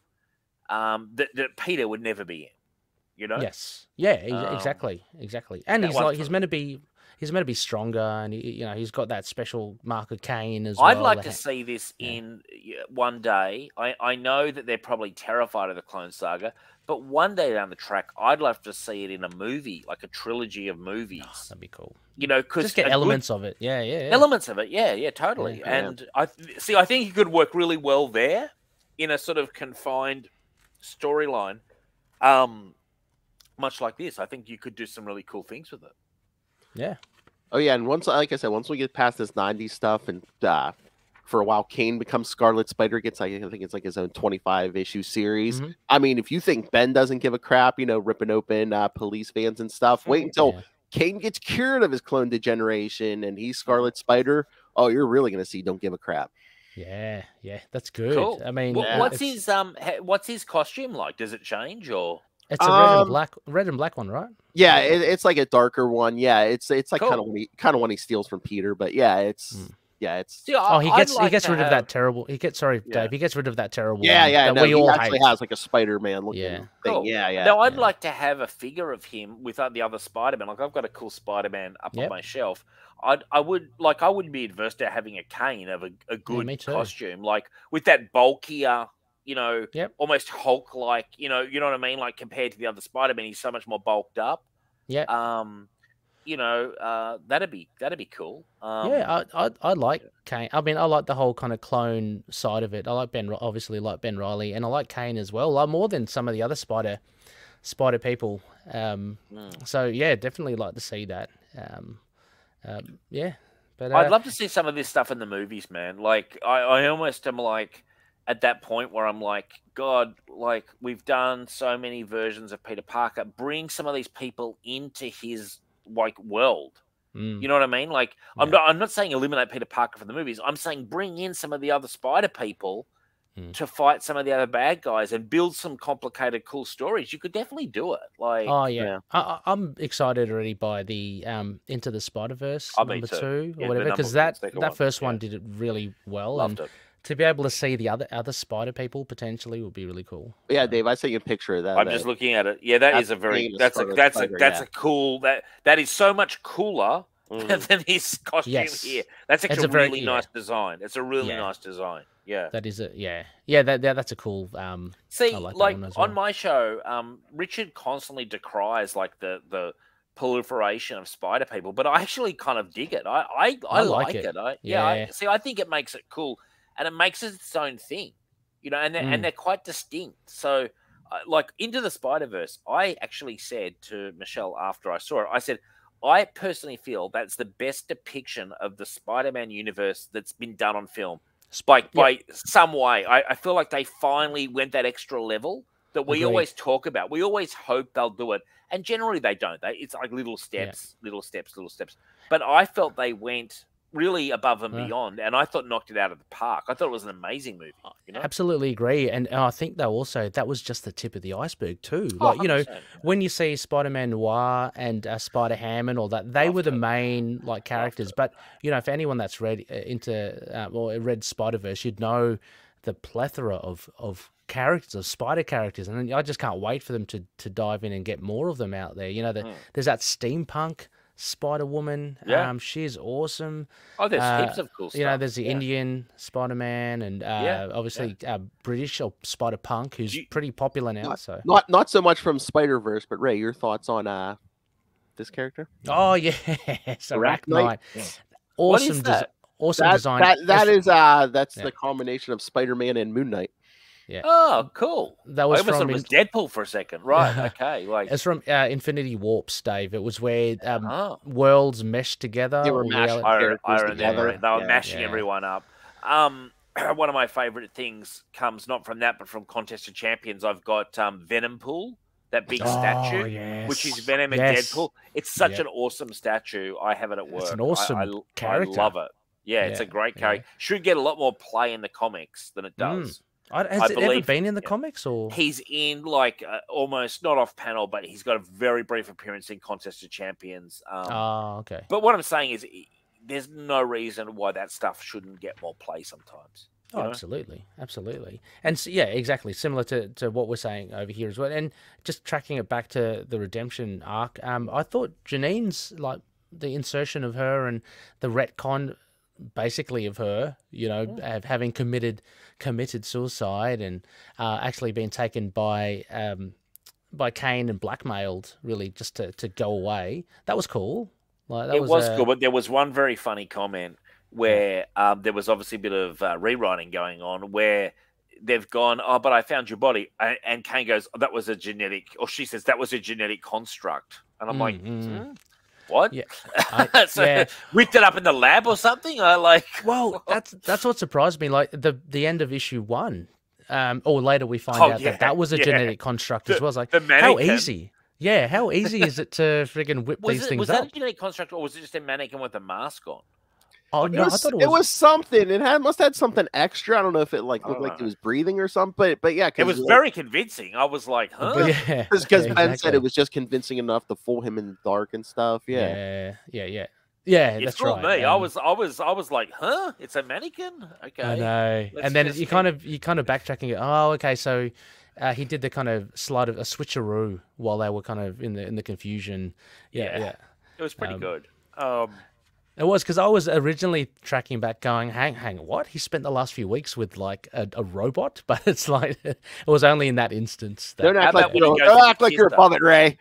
that Peter would never be in. Yes, exactly. And he's meant to be stronger, and he's got that special mark of Kaine as well. I'd like to see this in one day. I know that they're probably terrified of the Clone Saga, but one day down the track, I'd love to see it in a movie, like a trilogy of movies. Oh, that'd be cool. Because just get elements of it. Yeah. Elements of it. Yeah, totally. Yeah. And I think he could work really well there in a sort of confined storyline. Much like this, I think you could do some really cool things with it. Yeah. Oh yeah, and like I said, once we get past this '90s stuff, and for a while, Kaine becomes Scarlet Spider, gets I think it's like his own 25-issue series. I mean, if you think Ben doesn't give a crap, ripping open police vans and stuff, wait until Kaine gets cured of his clone degeneration and he's Scarlet Spider. Oh, you're really gonna see don't give a crap. Yeah, that's good. Cool. I mean, what's his costume like? Does it change or? It's a red and black one, right? Yeah, it's like a darker one. Yeah, it's like kind of one he steals from Peter, but it's. See, he gets rid of that terrible. Dave. He gets rid of that terrible. He actually has like a Spider-Man looking thing. Cool. Yeah. Now I'd like to have a figure of him without the other Spider-Man. Like I've got a cool Spider-Man up on my shelf. I wouldn't be adverse to having a Kaine of a good costume, like with that bulkier. Almost Hulk-like, you know what I mean? Like compared to the other Spider-Man, he's so much more bulked up. Yeah. that'd be cool. Yeah, I like Kaine. I mean, I like the whole kind of clone side of it. I like obviously like Ben Reilly, and I like Kaine as well. Like more than some of the other spider people. So yeah, definitely like to see that. Yeah, but I'd love to see some of this stuff in the movies, man. Like I almost am like at that point where I'm like, God, like we've done so many versions of Peter Parker. Bring some of these people into his like world. You know what I mean? Like I'm not saying eliminate Peter Parker from the movies. I'm saying bring in some of the other Spider people to fight some of the other bad guys and build some complicated, cool stories. You could definitely do it. Like, oh yeah, I'm excited already by the Into the Spider-Verse number 2 or whatever, because that first one did it really well. Loved it. To be able to see the other Spider people potentially would be really cool. Yeah, Dave, I sent you a picture of that. I'm just looking at it. Yeah, that's a cool that is so much cooler than his costume here. That's actually a really nice design. It's a really nice design. Yeah, that is it. Yeah. That's a cool. See, like on my show, Richard constantly decries like the proliferation of spider people, but I actually kind of dig it. I like it. I think it makes it cool, and it makes it its own thing, and they're quite distinct. So, like Into the Spider-Verse, I actually said to Michelle after I saw it, I said, I personally feel that's the best depiction of the Spider-Man universe that's been done on film. By some way. I feel like they finally went that extra level that we always talk about. We always hope they'll do it. And generally they don't. It's like little steps. But I felt they went really above and beyond, and I thought knocked it out of the park. I thought it was an amazing movie. Absolutely agree. And I think that was just the tip of the iceberg too. Oh, like, when you see Spider-Man Noir and Spider-Ham and all that, they were the main like characters. But, for anyone that's read read Spider-Verse, you'd know the plethora of characters, of spider characters. And I just can't wait for them to dive in and get more of them out there. There's that steampunk Spider-Woman. She's awesome. Oh, there's heaps of cool stuff. There's the Indian Spider-Man, and obviously British or Spider-Punk, who's pretty popular now. Not so much from Spider-Verse, but Ray, your thoughts on this character? Oh yeah, Arachnite. Awesome, awesome design. That's the combination of Spider-Man and Moon Knight. Yeah. Oh, cool. That was from Deadpool for a second, right? Okay, it's from Infinity Warps, Dave. It was where worlds meshed together. They were mashing together. They were mashing everyone up. One of my favorite things comes not from that, but from Contest of Champions. I've got Venom Pool, that big statue, which is Venom and Deadpool. It's such an awesome statue. I have it at work. It's an awesome character. I love it. Yeah, it's a great character. Should get a lot more play in the comics than it does. Has it ever been in the comics, or he's in like almost not off panel, but he's got a very brief appearance in Contest of Champions. Okay. But what I'm saying is, there's no reason why that stuff shouldn't get more play sometimes. Oh, absolutely, and so, exactly similar to what we're saying over here as well. And just tracking it back to the redemption arc, I thought Janine's like the insertion of her and the retcon, basically of her, having committed suicide and actually being taken by Kaine and blackmailed, really just to go away. That was cool. Like, it was cool, but there was one very funny comment where there was obviously a bit of rewriting going on where they've gone, oh, but I found your body. And Kaine goes, oh, that was a genetic, or she says, that was a genetic construct. And I'm like, what? Yeah. Whipped it up in the lab or something? Well, that's what surprised me. Like the end of issue 1, or later we find out that was a genetic construct as well. I was like, how easy? Yeah, how easy is it to friggin' whip these things up? Was that a genetic construct, or was it just a mannequin with a mask on? Oh no, I thought it was something. It must have had something extra. I don't know if it looked like it was breathing or something, but yeah, it was very convincing. I was like, huh? Because Ben said it was just convincing enough to fool him in the dark and stuff. Yeah. That's right. Me. I was like, huh? It's a mannequin. Okay. I know. And then you kind of backtracking it. Oh, okay. So he did the kind of slide of a switcheroo while they were kind of in the confusion. Yeah. It was pretty good. It was because I was originally tracking back going, hang, what? He spent the last few weeks with like a robot, but it's like it was only in that instance. That, Don't act How like, about when he goes don't into act like you're Kiss above it, Ray.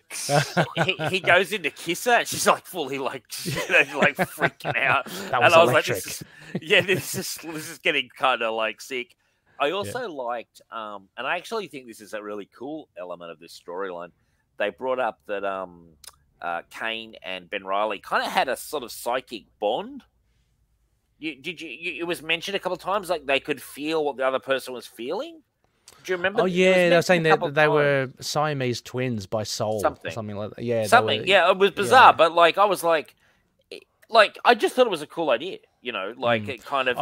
he goes into kiss her, and she's like fully like like freaking out. That And was I was electric. like, this is getting kind of like sick. I also liked, and I actually think this is a really cool element of this storyline. They brought up that Kaine and Ben Reilly kind of had a sort of psychic bond. It was mentioned a couple of times, like they could feel what the other person was feeling. Do you remember? Oh yeah, they were saying that they times. were Siamese twins by soul, something like that. Yeah, something. Yeah, it was bizarre, but like I was like I just thought it was a cool idea. You know, like it kind of,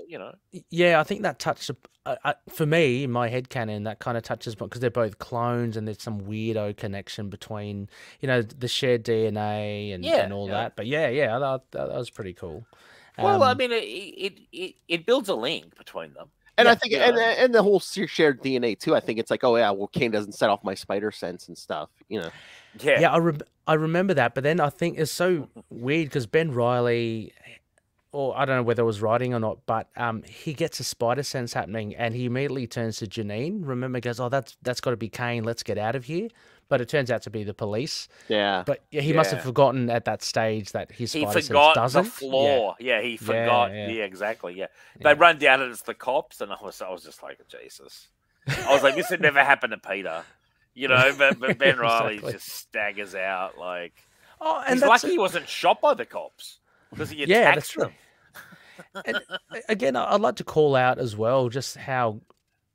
you know. Yeah, I think that touched for me in my headcanon. That kind of touches because they're both clones, and there's some weirdo connection between the shared DNA and all that. But yeah, I thought that was pretty cool. Well, I mean, it builds a link between them. And I think, and the whole shared DNA too. I think it's like, oh yeah, well, Kaine doesn't set off my spider sense and stuff, Yeah, I remember that, but then I think it's so weird because Ben Reilly, or I don't know whether it was writing or not, but he gets a spider sense happening, and he immediately turns to Janine. Remember, goes, "Oh, that's got to be Kaine. Let's get out of here." But it turns out to be the police. Yeah. But he must have forgotten at that stage that his spider sense forgot doesn't. the flaw. Yeah, he forgot. Yeah, exactly. Yeah. They run down and it's the cops, and I was just like, Jesus. I was like, this would never happen to Peter. But Ben Reilly just staggers out like. Oh, and he's lucky he wasn't shot by the cops because he attacks them. And again, I'd like to call out as well just how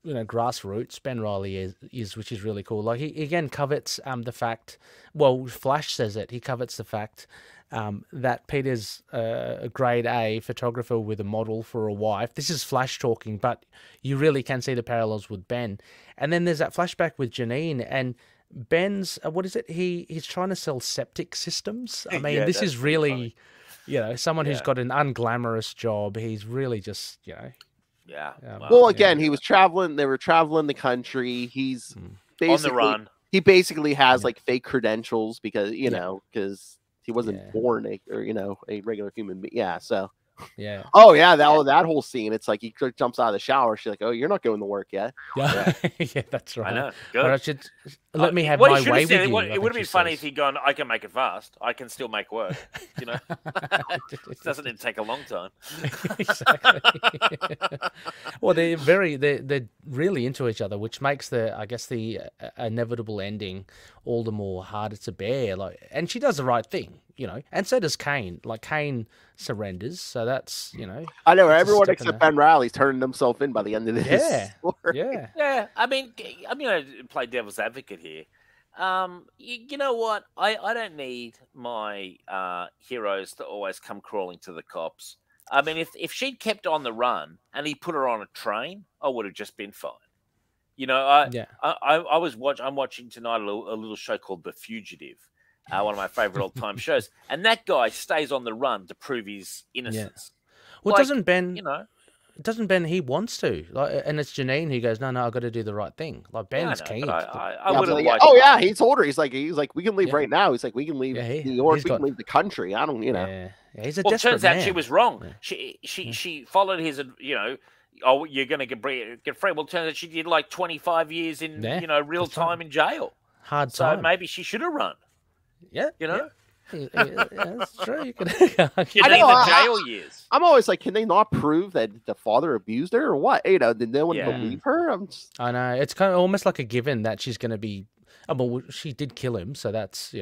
grassroots Ben Reilly is, which is really cool. Like he again covets the fact. Well, Flash says it. He covets the fact that Peter's a grade A photographer with a model for a wife. This is Flash talking, but you really can see the parallels with Ben. And then there's that flashback with Janine and Ben's. What is it? He's trying to sell septic systems. I mean, this is really, someone who's got an unglamorous job. He's really just, Yeah. Well, again, he was traveling. They were traveling the country. He's basically on the run. He basically has like fake credentials because because he wasn't born a regular human being. Yeah. So. Yeah. Oh yeah, that whole scene. It's like he jumps out of the shower. She's like, "Oh, you're not going to work yet." Yeah, yeah, that's right. I know. Good. But I should let me have my way with you. It would have been funny if he'd gone, "I can make it fast. I can still make work." It doesn't even take a long time. Exactly. Well, they're really into each other, which makes the inevitable ending all the more harder to bear. Like, and she does the right thing, and so does Kaine. Like Kaine surrenders, so that's I know everyone except Ben Reilly's turning himself in by the end of this. Yeah. I mean, I'm going to play devil's advocate here. You know what? I don't need my heroes to always come crawling to the cops. I mean, if she'd kept on the run and he put her on a train, I would have just been fine. I'm watching tonight a little show called The Fugitive. One of my favorite all-time shows, and that guy stays on the run to prove his innocence. Well, doesn't Ben? Doesn't Ben? He wants to, and it's Janine who goes, "No, I've got to do the right thing." Like Ben's keen. I would have liked. Oh yeah, he told her. He's like, we can leave right now. He's like, we can leave New York. We can leave the country. I don't, Yeah, he's a well, desperate turns man. out she was wrong. Yeah. She followed his. Oh, you're going to get free. Well, turns out she did like 25 years in real time in jail. Hard time. So maybe she should have run. Yeah, Yeah, that's true. You could. The jail years. I'm always like, can they not prove that the father abused her or what? Did no one believe her? I know it's kind of almost like a given that she's going to be. Well, she did kill him, so that's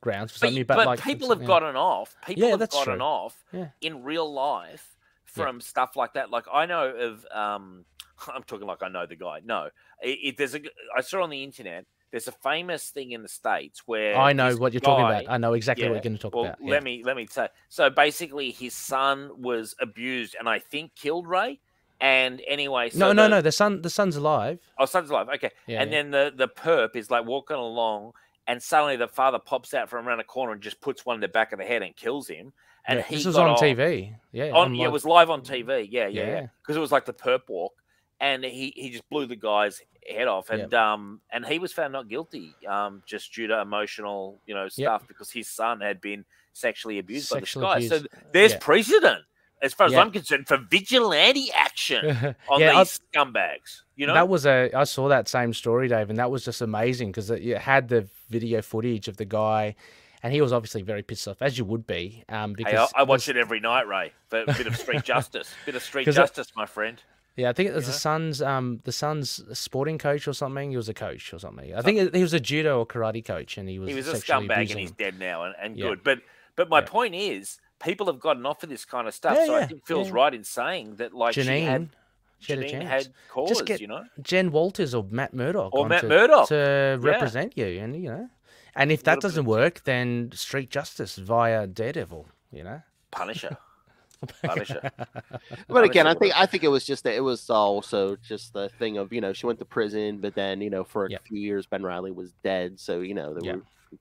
grounds for something. But like, people have gotten off. People have gotten off Yeah. in real life from stuff like that. Like I know of. I'm talking like I know the guy. No, I saw on the internet. There's a famous thing in the States where I know what you're talking about. I know exactly what you're going to talk about. Let me say. So basically, his son was abused and I think killed Ray. And anyway, so no. The son's alive. Oh, son's alive. Okay. Yeah, and then the perp is like walking along, and suddenly the father pops out from around a corner and just puts one in the back of the head and kills him. And this was on TV. Yeah, it was live on TV. Yeah. Because it was like the perp walk. and he just blew the guy's head off, and he was found not guilty, just due to emotional, stuff, because his son had been sexually abused by this guy. So there's precedent, as far as I'm concerned, for vigilante action on these scumbags. That was I saw that same story, Dave, and that was just amazing because it had the video footage of the guy. And he was obviously very pissed off, as you would be. Because I watch it every night, Ray, for a bit of street justice. My friend. Yeah, I think it was the son's sporting coach or something. He was a coach or something. I think he was a judo or karate coach, and he was a scumbag, and he's dead now, and good. But my point is, people have gotten off of this kind of stuff. So I think Phil's right in saying that, like, Janine had cause, just get Jen Walters or Matt Murdock to represent you, and And if that doesn't work, then street justice via Daredevil, Punisher. But again, I think it was just that it was also just the thing of she went to prison, but then for a few years Ben Reilly was dead, so we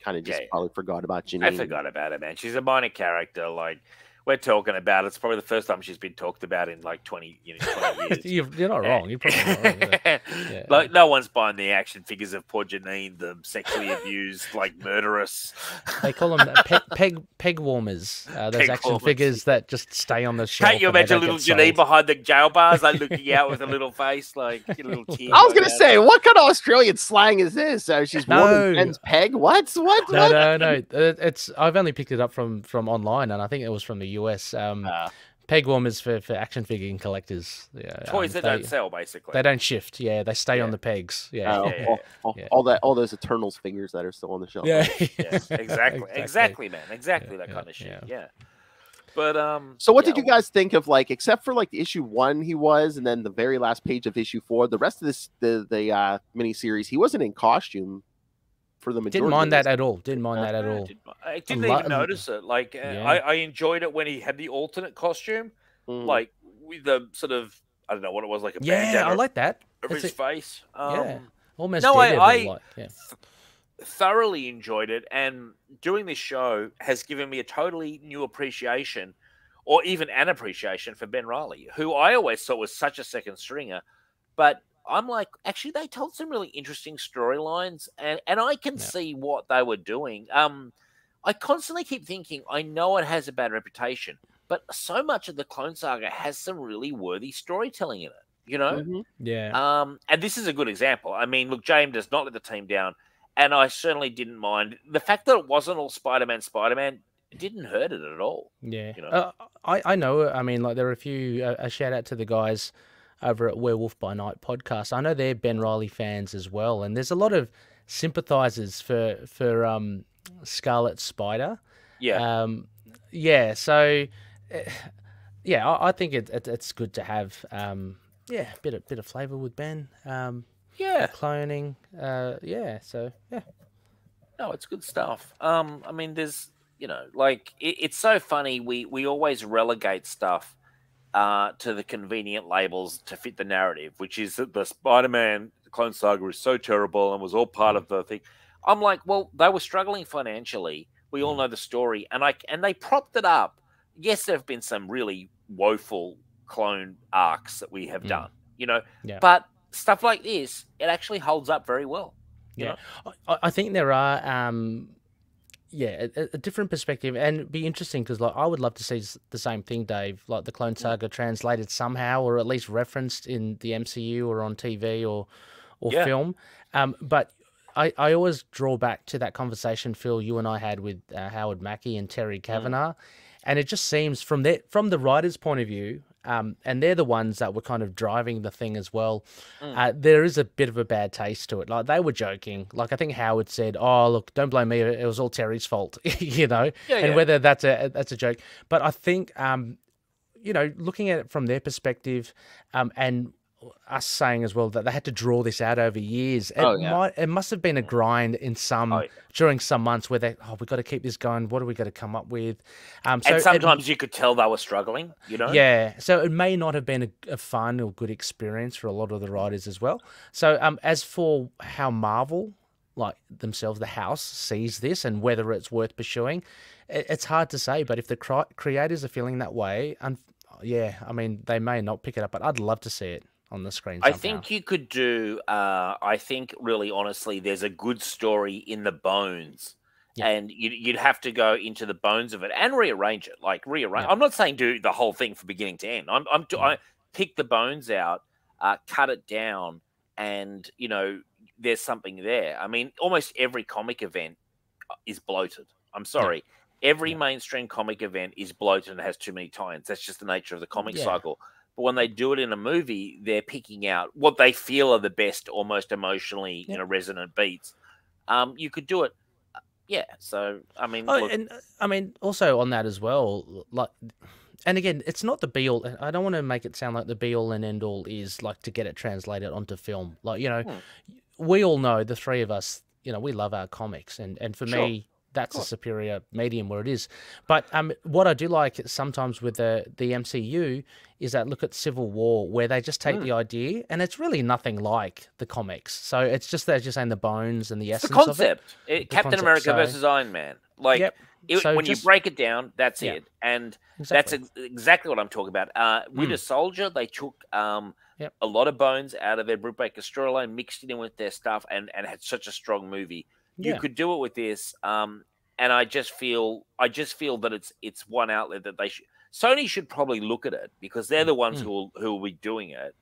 kind of just probably forgot about Janine. I forgot about it, man. She's a minor character, like. We're talking about it. It's probably the first time she's been talked about in like 20 years. You're not wrong. You're probably not wrong. Like, no one's buying the action figures of poor Janine, the sexually abused, like, murderess. They call them peg warmers. Those action figures that just stay on the shelf. Can't you imagine little Janine behind the jail bars, like looking out with a little face, like a little tear? I was going to say, what kind of Australian slang is this? She's warming Ben's peg? What? No. I've only picked it up from online, and I think it was from the US. Peg warmers for action figure collectors. Toys that don't sell, basically. They don't shift. Yeah, they stay on the pegs. All those Eternals figures that are still on the shelf. Exactly, man. Exactly that kind of shit. Yeah. But so what did you guys think of, like, except for like issue 1 he was, and then the very last page of issue 4, the rest of this the miniseries, he wasn't in costume. For the majority. Didn't mind that at all. I didn't even notice it. Like, I enjoyed it when he had the alternate costume, like with the sort of, I don't know what it was, like a bandana. I like that. Over his face. Almost. No, I thoroughly enjoyed it, and doing this show has given me a totally new appreciation, or even an appreciation for Ben Reilly, who I always thought was such a second stringer, but I'm like, actually, they told some really interesting storylines, and I can see what they were doing. I constantly keep thinking, I know it has a bad reputation, but so much of the Clone Saga has some really worthy storytelling in it, Yeah. And this is a good example. I mean, look, James does not let the team down, and I certainly didn't mind. The fact that it wasn't all Spider-Man, it didn't hurt it at all. Yeah. I know. I mean, like, there are a few, a shout out to the guys over at Werewolf by Night podcast. I know they're Ben Reilly fans as well, and there's a lot of sympathizers for Scarlet Spider. So I think it's good to have a bit of flavor with Ben. Cloning. No, it's good stuff. I mean, there's like it's so funny. We always relegate stuff to the convenient labels to fit the narrative, which is that the Spider-Man Clone Saga is so terrible and was all part of the thing. I'm like, well, they were struggling financially. We all know the story, and they propped it up. Yes, there have been some really woeful clone arcs that we have done, but stuff like this, it actually holds up very well. You know? I think there are a different perspective, and it'd be interesting because, like, I would love to see the same thing, Dave, like the Clone Saga translated somehow, or at least referenced in the MCU or on TV or film. But I always draw back to that conversation, Phil, you and I had with Howard Mackey and Terry Kavanagh, and it just seems from the writer's point of view, and they're the ones that were kind of driving the thing as well. There is a bit of a bad taste to it. Like, they were joking. Like, I think Howard said, "Oh, look, don't blame me. It was all Terry's fault," whether that's a joke. But I think, looking at it from their perspective, and us saying as well that they had to draw this out over years. It must have been a grind in during some months where we've got to keep this going. What are we got to come up with? And sometimes you could tell they were struggling, Yeah, so it may not have been a fun or good experience for a lot of the writers as well. So as for how Marvel, like themselves, the house, sees this and whether it's worth pursuing, it's hard to say. But if the creators are feeling that way, I mean, they may not pick it up, but I'd love to see it. on the screen. I Somehow. think you could do. I think really honestly, there's a good story in the bones. Yeah. And you'd have to go into the bones of it and rearrange it. Like rearrange. Yeah. I'm not saying do the whole thing from beginning to end. I pick the bones out, cut it down, and there's something there. I mean, almost every comic event is bloated. I'm sorry. Every mainstream comic event is bloated and has too many tie-ins. That's just the nature of the comic cycle. But when they do it in a movie, they're picking out what they feel are the best, almost emotionally, resonant beats. You could do it. Yeah. So, I mean, look, and I mean, also on that as well, like, and again, it's not the be all. I don't want to make it sound like the be all and end all is like to get it translated onto film. Like, we all know, the three of us, we love our comics, and for me, that's a superior medium where it is. But what I do like sometimes with the MCU is that look at Civil War, where they just take the idea and it's really nothing like the comics. So it's just they're just saying the bones and the essence the concept. of it. Captain America versus Iron Man. Like when you break it down, that's it. And that's exactly what I'm talking about. Winter Soldier, they took a lot of bones out of their Bruce Baker storyline, mixed it in with their stuff, and had such a strong movie. You could do it with this, and I just feel that it's one outlet that Sony should probably look at it, because they're the ones who will be doing it.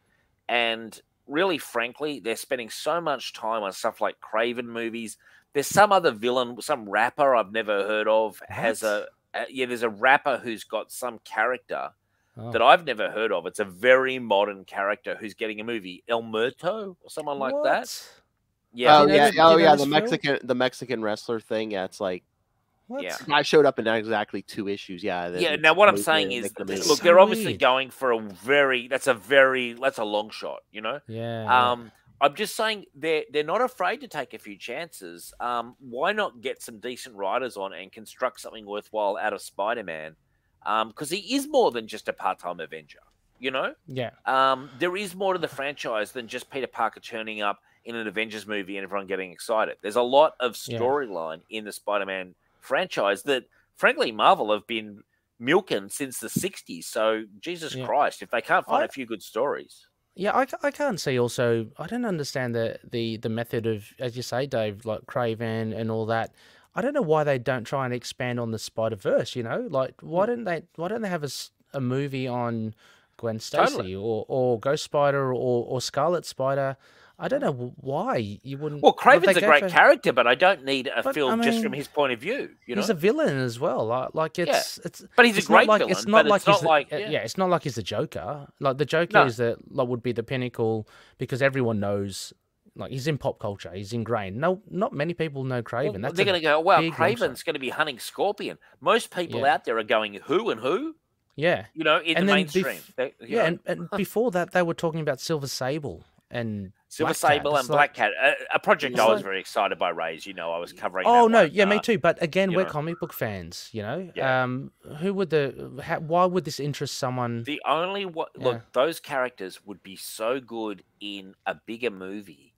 And really, frankly, they're spending so much time on stuff like Craven movies. There's some other villain, some rapper I've never heard of there's a rapper who's got some character that I've never heard of. It's a very modern character who's getting a movie, El Muerto or someone like that. Yeah. The Mexican wrestler thing. Yeah, it's like I showed up in exactly 2 issues. Yeah. Now what I'm saying is, look, they're obviously going for that's a long shot. Yeah. I'm just saying they're not afraid to take a few chances. Why not get some decent writers on and construct something worthwhile out of Spider-Man? Because he is more than just a part-time Avenger. Yeah. There is more to the franchise than just Peter Parker turning up in an Avengers movie and everyone getting excited. There's a lot of storyline in the Spider-Man franchise that, frankly, Marvel have been milking since the 60s. So, Jesus Christ, if they can't find a few good stories. Yeah, I can't see also, I don't understand the method of, as you say, Dave, like Craven and all that. I don't know why they don't try and expand on the Spider-Verse, like why don't they have a movie on Gwen Stacy or Ghost Spider or Scarlet Spider? I don't know why you wouldn't. Well, Craven's a great character, but I don't need a film just from his point of view. He's a villain as well. Like it's. But he's a great villain. It's not it's not like he's the Joker. Like the Joker is would be the pinnacle, because everyone knows. Like, he's in pop culture. He's ingrained. No, not many people know Craven. Well, they're going to go, wow, Craven's going to be hunting Scorpion. Most people out there are going, who and who? Yeah. In the mainstream. And before that, they were talking about Silver Sable and Silver Sable and Black Cat. A project I was very excited by, Ray's. I was covering. Oh, no. Yeah, me too. But again, we're comic book fans, Who would why would this interest someone? The only look, those characters would be so good in a bigger movie.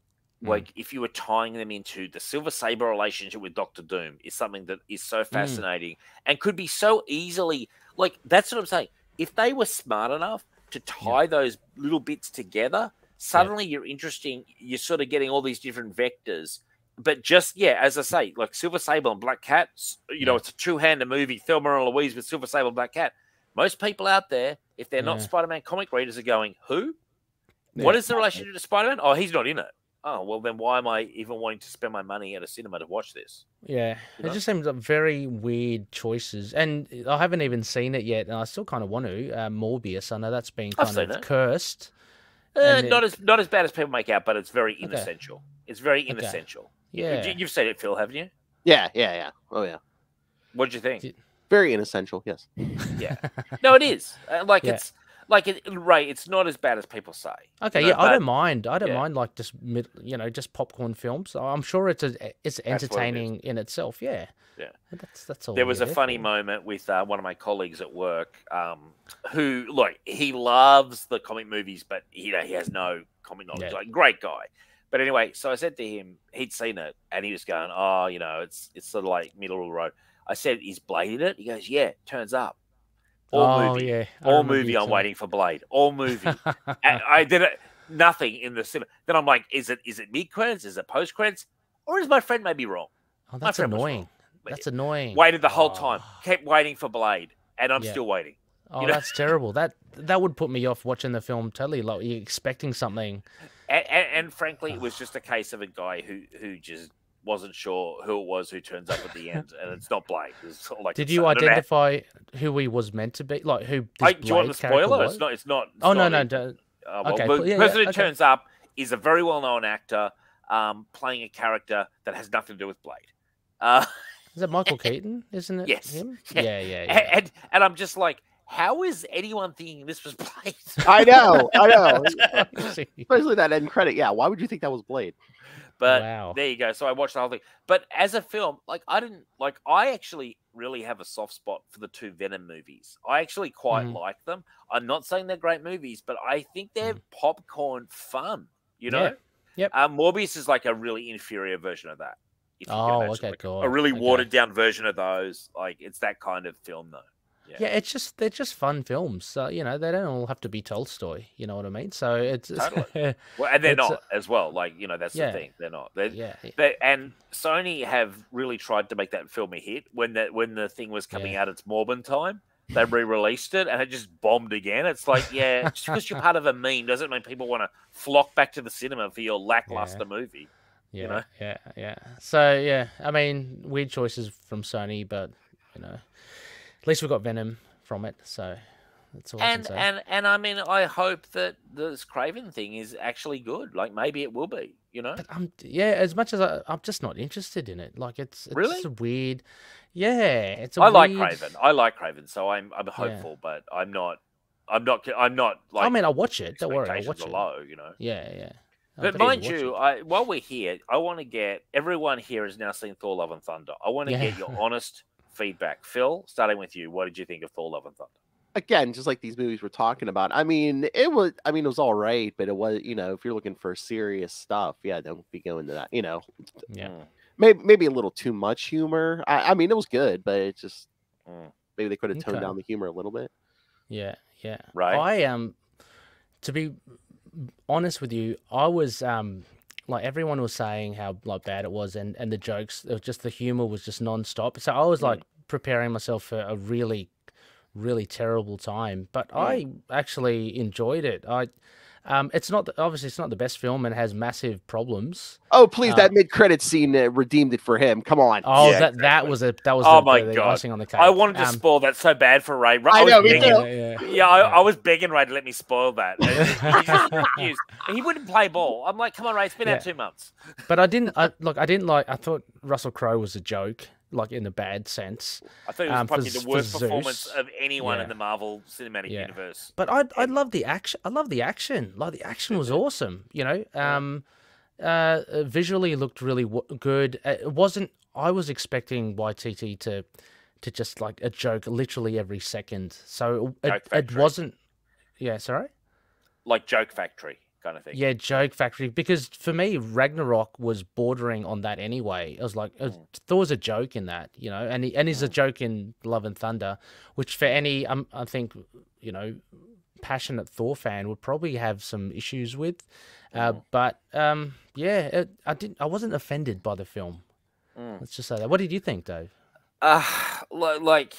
Like, if you were tying them into the Silver Sable relationship with Doctor Doom is something that is so fascinating and could be so easily, like, that's what I'm saying. If they were smart enough to tie those little bits together, suddenly you're sort of getting all these different vectors. But just, as I say, like Silver Sable and Black Cat, it's a two-hander movie, Thelma and Louise with Silver Sable and Black Cat. Most people out there, if they're not Spider-Man comic readers, are going, who? What is the relationship to Spider-Man? Oh, he's not in it. Oh, well, then why am I even wanting to spend my money at a cinema to watch this? Yeah, it just seems like very weird choices. And I haven't even seen it yet, and I still kind of want to. Morbius, I know that's been kind of cursed. Not as bad as people make out, but it's very inessential. It's very inessential. Yeah. You've seen it, Phil, haven't you? Yeah. Oh, yeah. What did you think? Very inessential, yes. Yeah. No, it is. It's... Ray, it's not as bad as people say. Okay, I don't mind. I don't mind like just popcorn films. I'm sure it's entertaining in itself. Yeah. That's all. There was a funny moment with one of my colleagues at work, who he loves the comic movies, but he has no comic knowledge. Like, great guy. But anyway, so I said to him, he'd seen it, and he was going, "Oh, it's sort of like middle of the road." I said, "Is Blade in it?" He goes, "Yeah, turns up." All movie. I'm waiting for Blade. All movie. I did it. nothing in the cinema. Then I'm like, is it mid credits? Is it post credits? Or is my friend maybe wrong? Oh, that's annoying. Wrong. That's annoying. Waited the whole time. Kept waiting for Blade, and I'm still waiting. Oh, that's terrible. That would put me off watching the film totally. Like you're expecting something. And frankly, it was just a case of a guy who just wasn't sure who it was who turns up at the end, and it's not Blade. It's sort of like Did you identify who he was meant to be? Like who? Do you want the spoiler? It's not. Oh no. Okay. The person who turns up is a very well-known actor playing a character that has nothing to do with Blade. Is it Michael Keaton? Isn't it? Yes. Him? Yeah. Yeah. And I'm just like, how is anyone thinking this was Blade? I know. Especially that end credit. Yeah, why would you think that was Blade? But there you go. So I watched the whole thing. But as a film, I actually really have a soft spot for the 2 Venom movies. I actually quite like them. I'm not saying they're great movies, but I think they're popcorn fun. You know? Yep. Morbius is like a really inferior version of that. Cool. A really watered down version of those. Like it's that kind of film, though. Yeah, they're just fun films. So, they don't all have to be Tolstoy. You know what I mean? So it's totally. Well, and they're not as well. Like that's the thing. They're not. And Sony have really tried to make that film a hit. When the thing was coming out, it's Morbin time. They re-released it and it just bombed again. It's like, just because you're part of a meme doesn't mean people want to flock back to the cinema for your lackluster movie. Yeah. So I mean, weird choices from Sony, but at least we got Venom from it, so that's all I can say. And I mean, I hope that this Craven thing is actually good. Like maybe it will be, But as much as I'm just not interested in it. Like it's really weird. Yeah, like Craven. I like Craven, so I'm hopeful, but I'm not. Like. I mean, I'll watch it. Don't worry, I'll watch it. Low, Yeah. But mind you, while we're here, I want to get everyone here has now seen Thor: Love and Thunder. I want to get your honest feedback. Phil, starting with you, what did you think of Thor: Love and Thunder? Again, just like these movies we're talking about. I mean, it was all right, but it was, if you're looking for serious stuff, don't be going to that, Yeah. Maybe a little too much humor. I mean, it was good, but it's just maybe they could have toned down the humor a little bit. Yeah. Right. To be honest with you, I was like everyone was saying how bad it was, and the jokes, it was just the humor was just non-stop. So I was like preparing myself for a really, really terrible time, but I actually enjoyed it. It's not obviously it's not the best film and has massive problems. Oh please, that mid-credit scene redeemed it for him. Come on. Oh, that was oh my the God. icing on the cake. I wanted to spoil that so bad for Ray. I know, me too. I was begging Ray to let me spoil that. He wouldn't play ball. I'm like, come on, Ray, it's been out 2 months. But I thought Russell Crowe was a joke. Like in a bad sense. I thought it was probably the worst performance Zeus. of anyone in the Marvel Cinematic Universe. But I love the action. I love the action. Like the action was awesome. Visually it looked really good. It wasn't. I was expecting YTT to just like a joke literally every second. So it wasn't. Yeah, sorry. Like Joke Factory. Kind of thing. Yeah, Joke Factory. Because for me, Ragnarok was bordering on that anyway. It was like Thor's a joke in that, and he's a joke in Love and Thunder, which for any I think passionate Thor fan would probably have some issues with. But I wasn't offended by the film. Let's just say that. What did you think, Dave? Like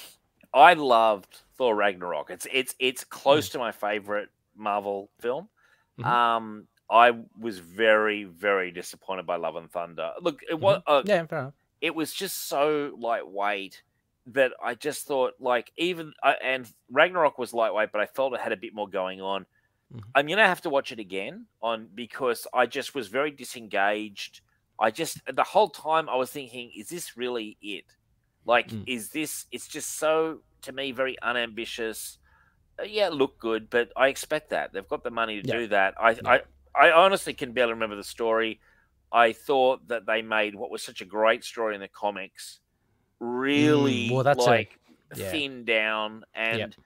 I loved Thor Ragnarok. It's close to my favorite Marvel film. I was very, very disappointed by Love and Thunder. Look, it was fair enough. It was just so lightweight that I just thought and Ragnarok was lightweight, but I felt it had a bit more going on. I'm gonna have to watch it again because I just was very disengaged. The whole time I was thinking, is this really it? Like, is this? It's just so to me very unambitious. It looked good, but I expect that. They've got the money to do that. I honestly can barely remember the story. I thought that they made what was such a great story in the comics really thinned down. And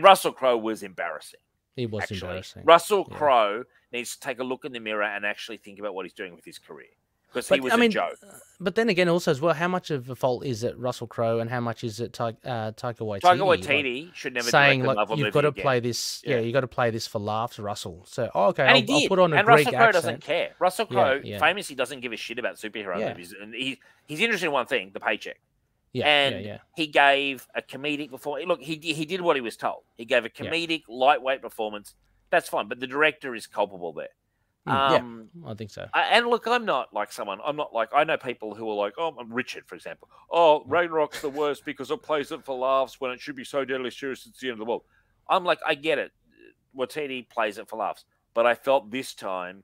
Russell Crowe was embarrassing. He was embarrassing. Russell Crowe needs to take a look in the mirror and actually think about what he's doing with his career. because he was a joke. But then again, also as well, how much of a fault is it Russell Crowe and how much is it Taika Waititi? Taika Waititi should never saying direct like another you've got to movie play again. this. Yeah, you got to play this for laughs, Russell. So okay, And I'll put on a and Greek Russell Crowe accent. doesn't care. Russell Crowe Yeah. famously doesn't give a shit about superhero movies, and he's interested in one thing: the paycheck. Yeah, and he gave a comedic performance. Look, he did what he was told. He gave a comedic, lightweight performance. That's fine, but the director is culpable there. I think so. And look, I'm not like I know people who are like, oh, Richard, for example. Oh, Ragnarok's the worst because it plays it for laughs when it should be so deadly serious it's the end of the world. I'm like, I get it. Waititi plays it for laughs. But I felt this time,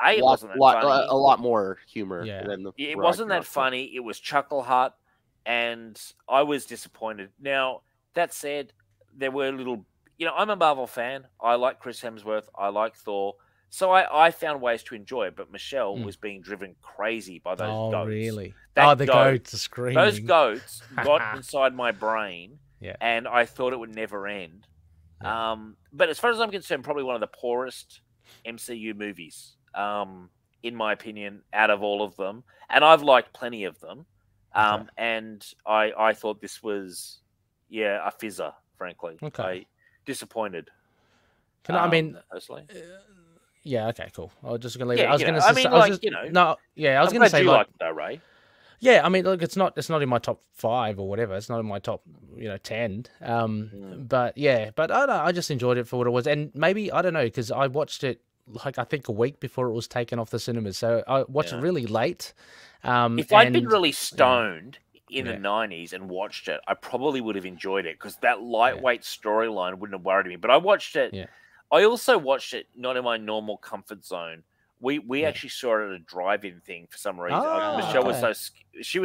it wasn't that funny. A lot more humor. Yeah. Than it wasn't that funny. It was chuckle hut, and I was disappointed. Now, that said, there were little... I'm a Marvel fan. I like Chris Hemsworth. I like Thor. So I found ways to enjoy it, but Michelle was being driven crazy by those goats. Oh, really? The goats are screaming. Those goats got inside my brain, Yeah. and I thought it would never end. Yeah. But as far as I'm concerned, probably one of the poorest MCU movies, in my opinion, out of all of them. And I've liked plenty of them. And I thought this was, a fizzer, frankly. Okay. Disappointed. Personally. Yeah. Okay. Cool. I was just gonna leave it. Yeah, I was gonna say. I was I'm gonna say you like it though, Ray. Yeah. I mean, look, it's not in my top 5 or whatever. It's not in my top 10. But I don't know. I just enjoyed it for what it was, and maybe I don't know because I watched it like I think a week before it was taken off the cinemas. So I watched it really late. If I'd been really stoned in the 90s and watched it, I probably would have enjoyed it because that lightweight storyline wouldn't have worried me. But I watched it. Yeah. I also watched it not in my normal comfort zone. We actually saw it at a drive-in thing for some reason. Michelle was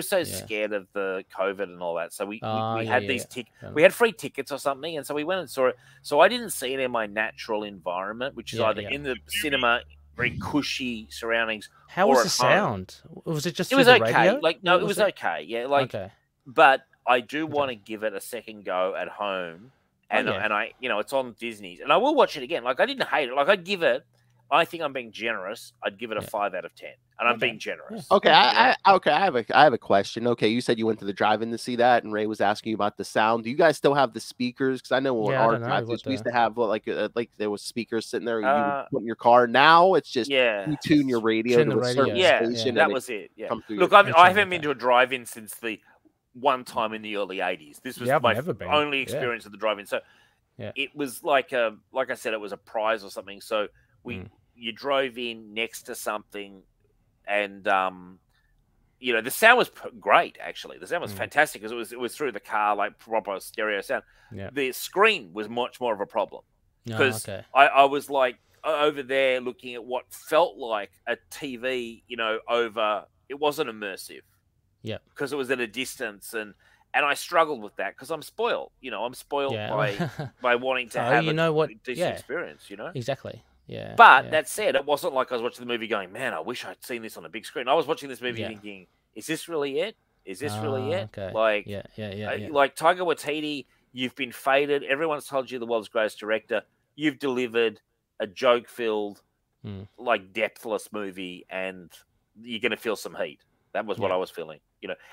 so scared of the COVID and all that. So we had these we had free tickets or something, and so we went and saw it. So I didn't see it in my natural environment, which is either in the cinema, very cushy surroundings. How was the sound? Was it just? It was okay. Radio? Like no, it was okay. Yeah, like. Okay. But I do want to give it a second go at home. And and I, it's on Disney's, and I will watch it again. Like I didn't hate it. Like I'd give it. I think I'm being generous. I'd give it a 5 out of 10, and I'm being generous. Okay, I have a question. Okay, you said you went to the drive-in to see that, and Ray was asking you about the sound. Do you guys still have the speakers? Because I know when our drive-ins we used to have like there was speakers sitting there. You would put in your car. Now it's just you tune your radio to a certain station. That was it. Yeah. Look, I haven't been to a drive-in since the one time in the early 80s. This was my only experience at the drive-in. So it was like I said, it was a prize or something. So you drove in next to something, and the sound was great. Actually, the sound was fantastic because it was through the car, like proper stereo sound. Yeah. The screen was much more of a problem because I was like over there looking at what felt like a TV. Over it wasn't immersive. Yeah, because it was at a distance, and I struggled with that because I'm spoiled. I'm spoiled by wanting to have a decent experience. Exactly. Yeah. But that said, it wasn't like I was watching the movie going, man, I wish I'd seen this on a big screen. I was watching this movie thinking, is this really it? Is this really it? Okay. Like, like Taika Waititi, you've been faded. Everyone's told you the world's greatest director. You've delivered a joke-filled, like depthless movie, and you're going to feel some heat. That was what I was feeling,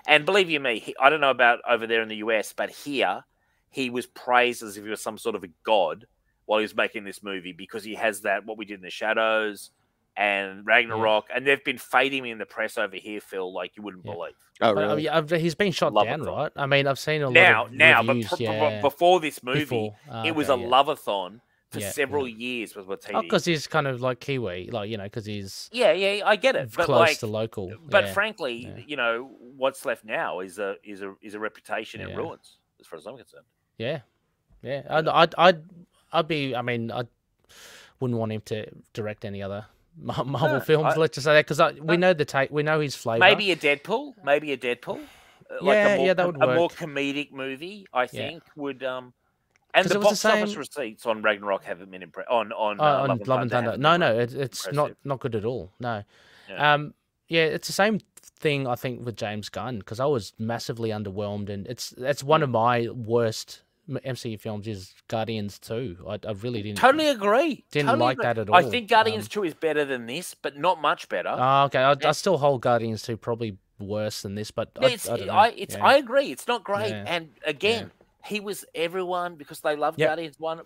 And believe you me, I don't know about over there in the US, but here he was praised as if he was some sort of a god while he was making this movie because he has that What We Did in the Shadows and Ragnarok, and they've been fading me in the press over here, Phil, like you wouldn't believe. Oh, really? He's been shot down, right? I mean, I've seen a lot of reviews, but before this movie, it was a love-a-thon for several years with Waititi. Because he's kind of like Kiwi, like because he's I get it, but close to local. But frankly, what's left now is a reputation in ruins, as far as I'm concerned. Yeah. I'd be. I mean, I wouldn't want him to direct any other Marvel films. Let's just say that because we know we know his flavor. Maybe a Deadpool. That would work. A more comedic movie, I think, would. And the box office receipts on Ragnarok haven't been impressed. On Love and Thunder. No, it's not good at all. No. Yeah. It's the same thing I think with James Gunn because I was massively underwhelmed, and it's one of my worst MCU films is Guardians 2. I really didn't Totally agree. Didn't Totally like agree. that at all. I think Guardians 2 is better than this, but not much better. Oh, okay. I still hold Guardians 2 probably worse than this, but I don't know. I agree. It's not great. Yeah. And again, he was everyone because they love Yep. Guardians 1.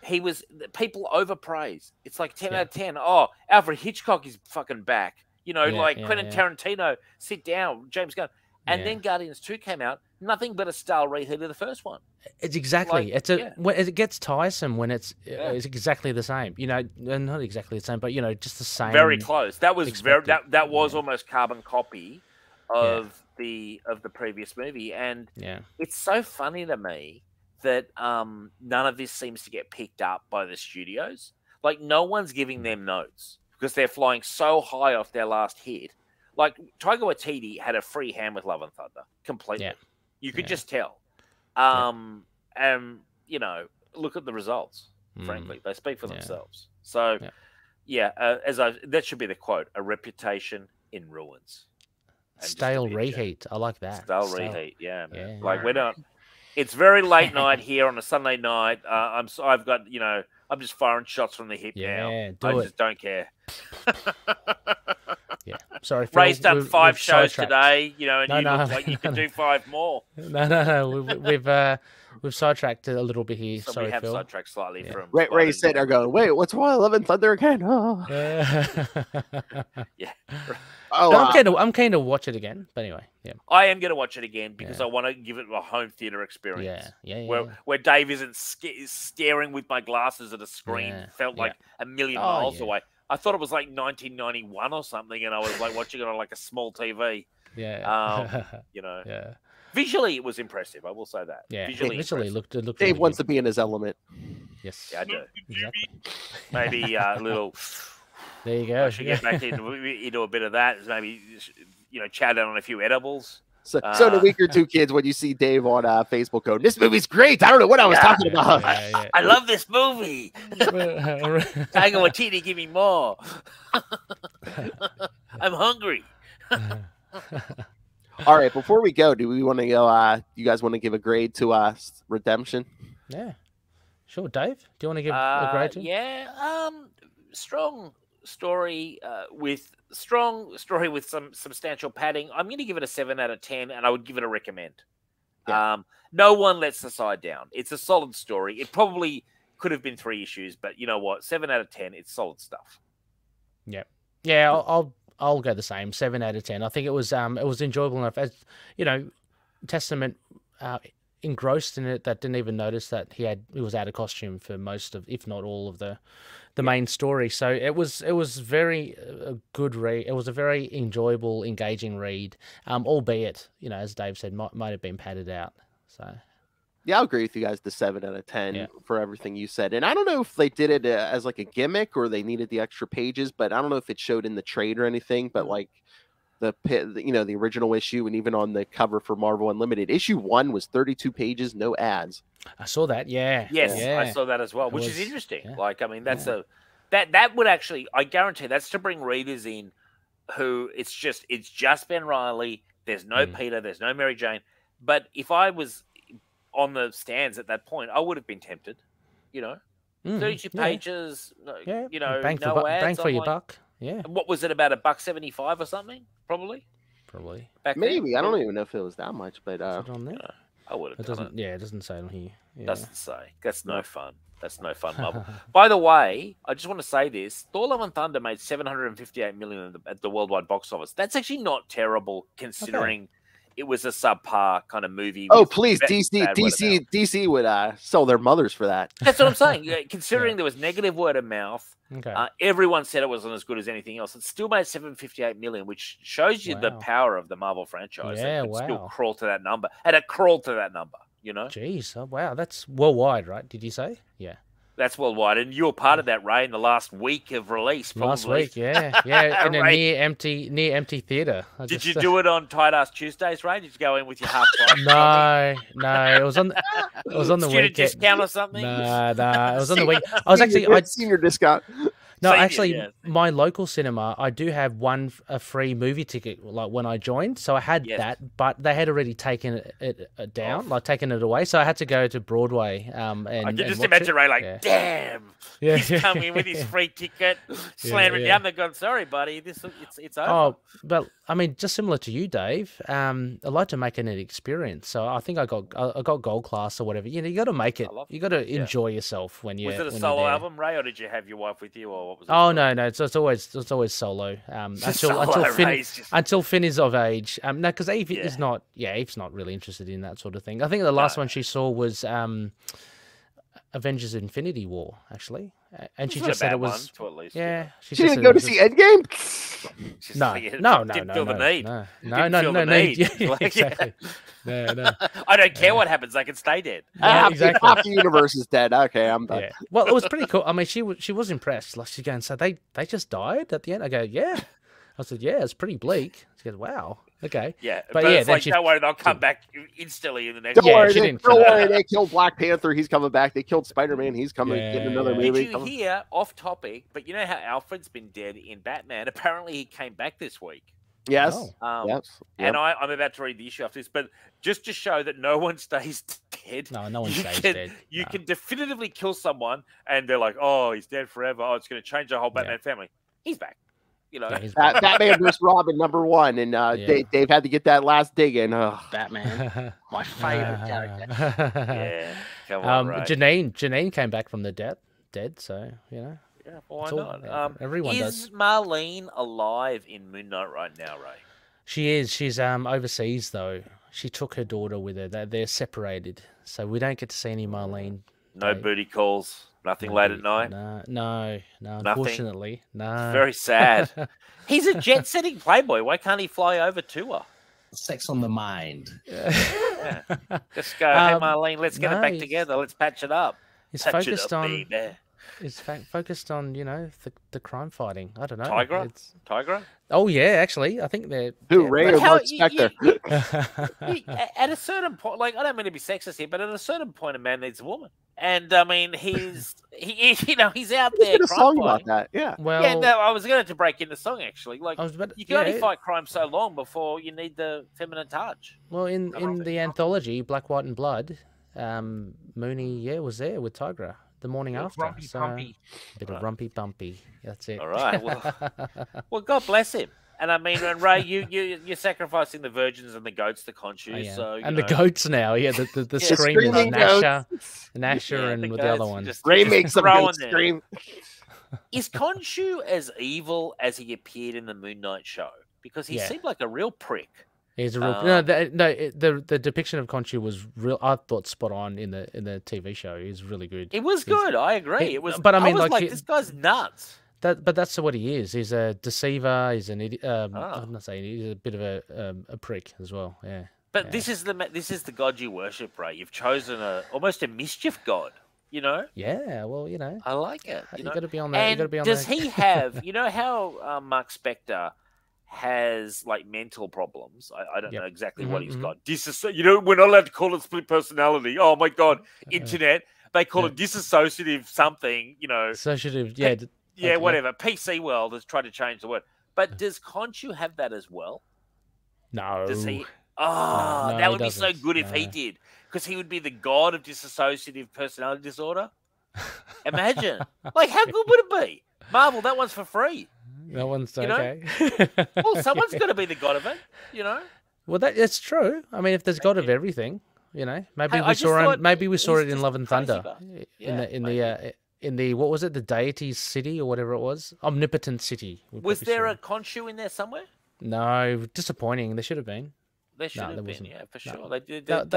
He was people overpraise. It's like 10 out of 10. Oh, Alfred Hitchcock is fucking back. You know, Quentin Tarantino, sit down, James Gunn. And then Guardians 2 came out, nothing but a style reheat of the first one. It's exactly. When it gets tiresome when it's exactly the same. You know, not exactly the same, but you know, just the same. Very close. That was that was almost carbon copy of the previous movie, and it's so funny to me that none of this seems to get picked up by the studios. Like no one's giving them notes because they're flying so high off their last hit. Like Taika Waititi had a free hand with Love and Thunder completely. Yeah. You could just tell. And you know, look at the results. Frankly, they speak for themselves. So, that should be the quote: "A reputation in ruins." And stale reheat. I like that. Stale reheat. Yeah, man. Yeah. Like we're not. It's very late night here on a Sunday night. I've got I'm just firing shots from the hip now. I just don't care. Yeah, sorry. Phil, Ray's done 5 shows today, and you look like you can do 5 more. No. We've sidetracked a little bit here. So sorry, we have Phil. sidetracked slightly from. Ray said, "Are going. Wait, what's why Love and Thunder again?" Oh. Yeah. I'm keen to watch it again. But anyway, I am going to watch it again because I want to give it a home theater experience. Where Dave isn't staring with my glasses at a screen. Felt like a million miles away. I thought it was like 1991 or something, and I was like watching it on like a small TV. Visually, it was impressive. I will say that. Yeah, visually it looked. Dave really wants good. to be in his element. Yes, I do. Exactly. Maybe a little. There you go. I should get back into a bit of that. Maybe chow down on a few edibles. So in a week or two, kids, when you see Dave on Facebook going, "This movie's great," I don't know what I was talking about. I love this movie. Taika Waititi, give me more. I'm hungry. All right, before we go, do we want to go? You guys want to give a grade to Redemption? Yeah, sure. Dave, do you want to give a grade to? Yeah, strong story with some substantial padding. I'm going to give it a 7 out of 10, and I would give it a recommend. Yeah. No one lets the side down. It's a solid story. It probably could have been 3 issues, but you know what? 7 out of 10. It's solid stuff. Yeah. I'll go the same. 7 out of 10. I think it was enjoyable enough. As Testament engrossed in it that didn't even notice that he was out of costume for most of, if not all of the main story. So it was very good read. It was a very enjoyable, engaging read. Albeit, as Dave said, might have been padded out. So. Yeah, I'll agree with you guys. The 7 out of 10 for everything you said, and I don't know if they did it as like a gimmick or they needed the extra pages, but I don't know if it showed in the trade or anything. But like the original issue, and even on the cover for Marvel Unlimited, issue 1 was 32 pages, no ads. I saw that. Yeah. Yes, I saw that as well, which is interesting. Yeah. Like, I mean, that's that would actually, I guarantee, that's to bring readers in who it's just Ben Reilly. There's no Peter. There's no Mary Jane. But if I was on the stands at that point, I would have been tempted, 32 pages, bang no ads. Bang for your buck. Yeah. What was it, about $1.75 or something? Probably. Back Maybe. then? I don't even know if it was that much, but on there? I would have done it. Yeah, it doesn't say on here. Yeah. Doesn't say. That's no fun. That's no fun, Marvel. By the way, I just want to say this. Thor Love and Thunder made $758 million at the worldwide box office. That's actually not terrible considering it was a subpar kind of movie. Oh, please, DC would sell their mothers for that. That's what I'm saying. Considering there was negative word of mouth, everyone said it wasn't as good as anything else. It still made $758 million, which shows you the power of the Marvel franchise. Yeah, it still crawl to that number, and it crawled to that number. Jeez, wow, that's worldwide, right? Did you say? Yeah. That's worldwide, and you were part of that, Ray, in the last week of release. Probably. Last week, yeah, in a near empty theater. Did you do it on Tight Ass Tuesdays, Ray? Did you go in with your half price? No, it was on the Student weekend. discount or something. No, it was on the week. I was actually senior discount. No, Senior, actually, yeah. my local cinema, I do have a free movie ticket, like when I joined. So I had that, but they had already taken it down, like taken it away. So I had to go to Broadway. And I can just watch imagine it. Ray like, damn, Yeah, he's come in with his free ticket, slam it down. They've gone, sorry, buddy, it's over. Oh, but I mean, just similar to you, Dave. I like to make it an experience. So I think I got gold class or whatever. You know, you got to make it. You got to enjoy yourself when you. Was it a solo album, Ray, or did you have your wife with you, or what was it? Oh no, it's always solo. Until Finn is of age. No, because Eve is not. Yeah, Eve's not really interested in that sort of thing. I think the last one she saw was Avengers: Infinity War, actually, and she just said it was. At least, yeah, she didn't go to see Endgame. No. Didn't feel the need. No need. Yeah, exactly. No. I don't care what happens. I can stay dead. Exactly. Half the universe is dead. Okay, I'm done. Yeah. Well, it was pretty cool. I mean, she was impressed. Like she's going, so they just died at the end. I go, yeah. I said, yeah, it's pretty bleak. She goes, wow. Okay. Yeah, but yeah, it's like, don't worry, they'll come back instantly in the next. Don't worry, she didn't. Don't worry, they killed Black Panther. He's coming back. They killed Spider-Man. He's coming in another movie. Did you hear, off topic, but you know how Alfred's been dead in Batman? Apparently, he came back this week. Yes. Yes. And I'm about to read the issue after this, but just to show that no one stays dead. No one stays dead. You can definitively kill someone, and they're like, "Oh, he's dead forever. Oh, it's going to change the whole Batman family." He's back. You know, Batman vs. Robin #1, and Dave had to get that last dig in. Batman, my favorite character. Yeah, come on, right. Janine came back from the dead, so you know. Yeah, why not? Everyone is does. Marlene alive in Moon Knight right now, Ray? She is. She's overseas though. She took her daughter with her. They're separated, so we don't get to see any Marlene. No booty calls. Nothing late at night? No. Unfortunately, no. It's very sad. He's a jet-setting playboy. Why can't he fly over to her? Sex on the mind. Yeah. Just go, hey, Marlene, let's get it back together. Let's patch it up. He's focused on... It's focused on, you know, the crime fighting. I don't know. Tigra? Oh, yeah, actually. I think they're... Ray or Mark Spector? At a certain point, like, I don't mean to be sexist here, but at a certain point, a man needs a woman. And, I mean, he's out there. There's a song about that, yeah. Well, yeah, no, I was going to break in the song, actually. Like, you can only fight crime so long before you need the feminine touch. Well, in the anthology, Black, White, and Blood, Mooney, was there with Tigra. The morning after. Rumpy-pumpy. Bit of rumpy-bumpy. That's it. All right. Well, God bless him. And I mean, and Ray, you're sacrificing the virgins and the goats to Khonshu. So, and the goats now. Yeah, the screaming Nasha and with the other one. Ray makes them goats scream. Is Khonshu as evil as he appeared in the Moon Knight show? Because he seemed like a real prick. He's a real the depiction of Khonshu was real. I thought spot on in the TV show. He's really good. It was good. I agree. It was. But I mean, like this guy's nuts. But that's what he is. He's a deceiver. He's an idiot. I'm not saying he's a bit of a prick as well. Yeah. But this is the god you worship, Ray. You've chosen almost a mischief god. You know. Yeah. Well, you know. I like it. You got to be on that. And does he have? You know how Mark Spector has like mental problems. I don't know exactly what he's got. You know, we're not allowed to call it split personality. Oh my God, internet. They call it dissociative something, you know. Associative, whatever. PC world has tried to change the word. But does Khonshu have that as well? No. Does he? Oh, that would be so good if he did. Because he would be the god of dissociative personality disorder. Imagine. Like, how good would it be? Marvel, that one's for free. That one's okay. Well, someone's got to be the god of it, you know. Well, that's true. I mean, if there's god of everything, you know, maybe we saw him. Maybe we saw it in Love and Thunder, in the what was it, the deity's city or whatever it was, omnipotent city. Was there a Khonshu in there somewhere? No, disappointing. There should have been. There should have been, yeah, for sure. They didn't.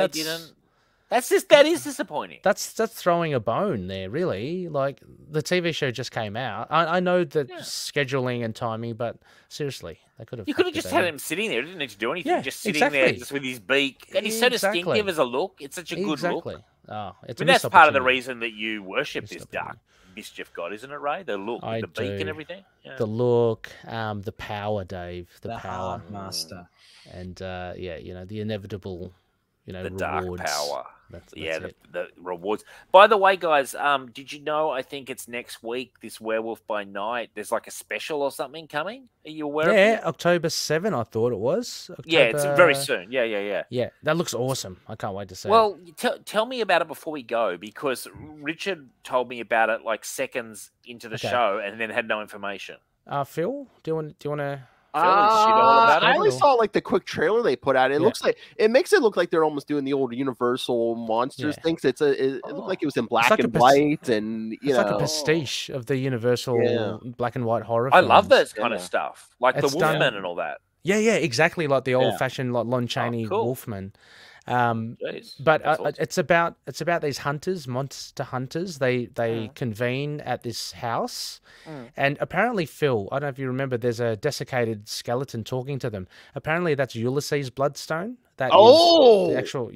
That is disappointing. That's throwing a bone there, really. Like, the TV show just came out. I know that scheduling and timing, but seriously, they could have. You could have just had him sitting there. He didn't need to do anything. Just sitting there, just with his beak, and he's so distinctive as a look. It's such a good look. Oh, it's that's part of the reason that you worship this dark mischief god, isn't it, Ray? The look, the beak, and everything. Yeah. The look, the power, Dave. The power, master, and you know, the inevitable, you know, the rewards. dark power. That's the, it. the rewards. By the way, guys, did you know? I think it's next week. This Werewolf by Night. There's like a special or something coming. Are you aware of Yeah, it? October 7, I thought it was. Yeah, it's very October- soon. Yeah. Yeah, that looks awesome. I can't wait to see it. Well, tell me about it before we go, because Richard told me about it like seconds into the Okay. show and then had no information. Phil, do you want to? I only saw like the quick trailer they put out. It Yeah. looks like it makes it look like they're almost doing the old Universal monsters Yeah. things. It looked like it was in black like a and pas- white, and It's like a pastiche of the Universal black and white horror. I love films. that kind of stuff, like It's the done- Wolfman and all that. Yeah, exactly like the old-fashioned like Lon Chaney cool. Wolfman. Jeez, But that's awesome. it's about these hunters, monster hunters. They convene at this house, and apparently, Phil, I don't know if you remember, there's a desiccated skeleton talking to them. Apparently, that's Ulysses Bloodstone. That is the actual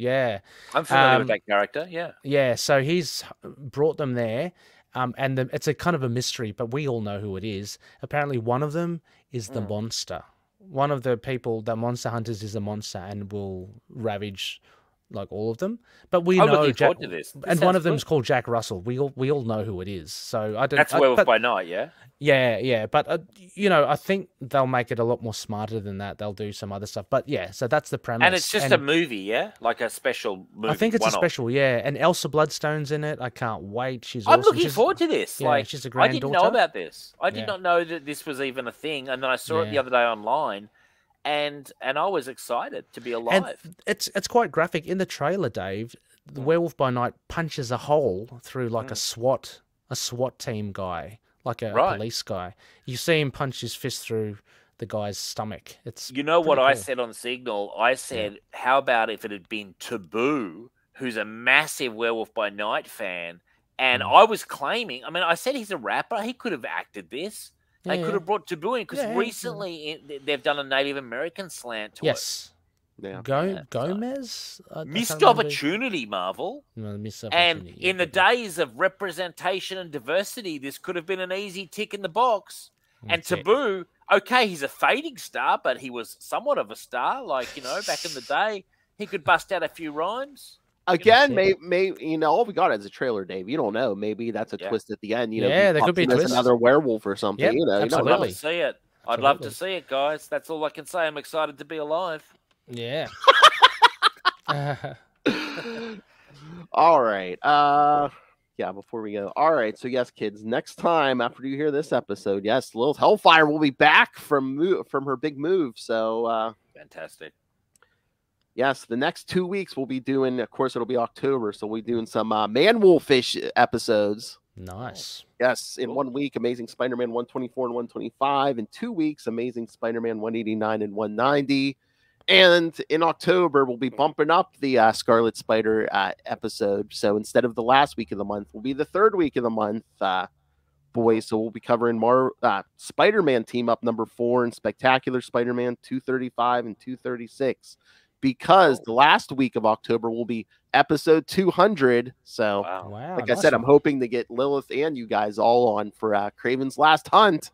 I'm familiar with that character. Yeah. So he's brought them there, and it's a kind of a mystery, but we all know who it is. Apparently, one of them is the monster. One of the people, the monster hunters, is a monster and will ravage like all of them. But we I'm know looking Jack, forward to this. This and one sounds of them's good. called Jack Russell. We all know who it is. So I don't. That's Werewolf by Night, yeah. Yeah. But I think they'll make it a lot more smarter than that. They'll do some other stuff. But yeah, so that's the premise. And it's just a movie, yeah, like a special movie. I think it's a one-off. special, yeah. And Elsa Bloodstone's in it. I can't wait. She's I'm awesome. looking forward to this. Yeah, like, she's a I didn't know granddaughter. about this. I did Yeah. not know that this was even a thing, and then I saw it the other day online, and I was excited to be alive. And it's quite graphic in the trailer, Dave. The Werewolf by Night punches a hole through like a SWAT team guy, like a police guy. You see him punch his fist through the guy's stomach. It's You know what pretty I cool. said on Signal? I said, how about if it had been Taboo, who's a massive Werewolf by Night fan, and I was claiming, I mean, I said he's a rapper. He could have acted this. They could have brought Taboo in, because recently they've done a Native American slant to it. Yes. Yeah. Gomez? I Missed can't remember. opportunity, Marvel. No, missed And opportunity, yeah, in the but- days of representation and diversity, this could have been an easy tick in the box. And That's it. Taboo, okay, he's a fading star, but he was somewhat of a star. Like, back in the day, he could bust out a few rhymes. Again, maybe all we got is a trailer, Dave. You don't know. Maybe that's a twist at the end. Yeah, there could be a twist. Another werewolf or something. Yep, You don't I'd absolutely. love know. to see it. I'd love to see it, guys. That's all I can say. I'm excited to be alive. Yeah. All right. Before we go. All right. So yes, kids, next time after you hear this episode, yes, Lilith Hellfire will be back from her big move. So Fantastic. yes, the next 2 weeks we'll be doing, of course, it'll be October, so we'll be doing some Man-Wolfish episodes. Nice. Yes, in 1 week, Amazing Spider-Man 124 and 125. In 2 weeks, Amazing Spider-Man 189 and 190. And in October, we'll be bumping up the Scarlet Spider episode. So instead of the last week of the month, will be the third week of the month, boys. So we'll be covering more Spider-Man team up number 4 and Spectacular Spider-Man 235 and 236. Because the last week of October will be episode 200. So, Wow. like I said, I'm hoping to get Lilith and you guys all on for Craven's Last Hunt.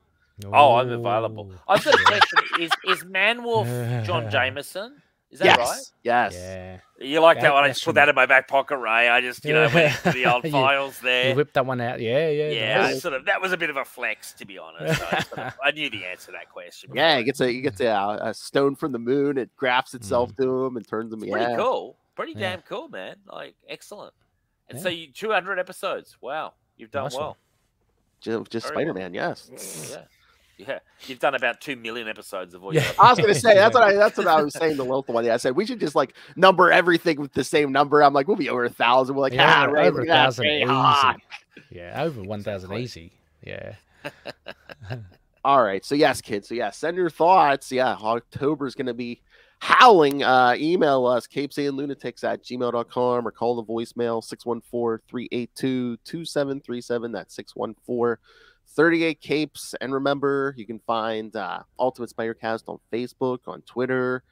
Oh, I'm available. I've got a question. Is Man-Wolf John Jameson? Is that right? Yes. Yeah. You like that one? I that's just put that in my back pocket, Ray. I just, went into the old files there. You whipped that one out. Yeah. Yeah, nice. that was a bit of a flex, to be honest. I knew the answer to that question. Yeah, he gets a stone from the moon. It grafts itself to him and turns him. Pretty cool. Pretty damn cool, man. Like, excellent. And so you 200 episodes. Wow, you've done Nice well. Just Spider-Man, yes. Yeah, you've done about 2 million episodes of what Yeah. I was gonna say that's what I was saying to Lilith one day. I said we should just like number everything with the same number. I'm like, we'll be over 1,000. We're like, Ray, over look at that, 1,000 Ray. easy. Yeah, over 1,000 easy. Yeah. All right. So yes, kids. So yeah, send your thoughts. Yeah, October's gonna be howling. Email us CapesandLunatics@gmail.com or call the voicemail 614-382-2737. That's 614-38 Capes. And remember, you can find Ultimate Spidercast on Facebook, on Twitter.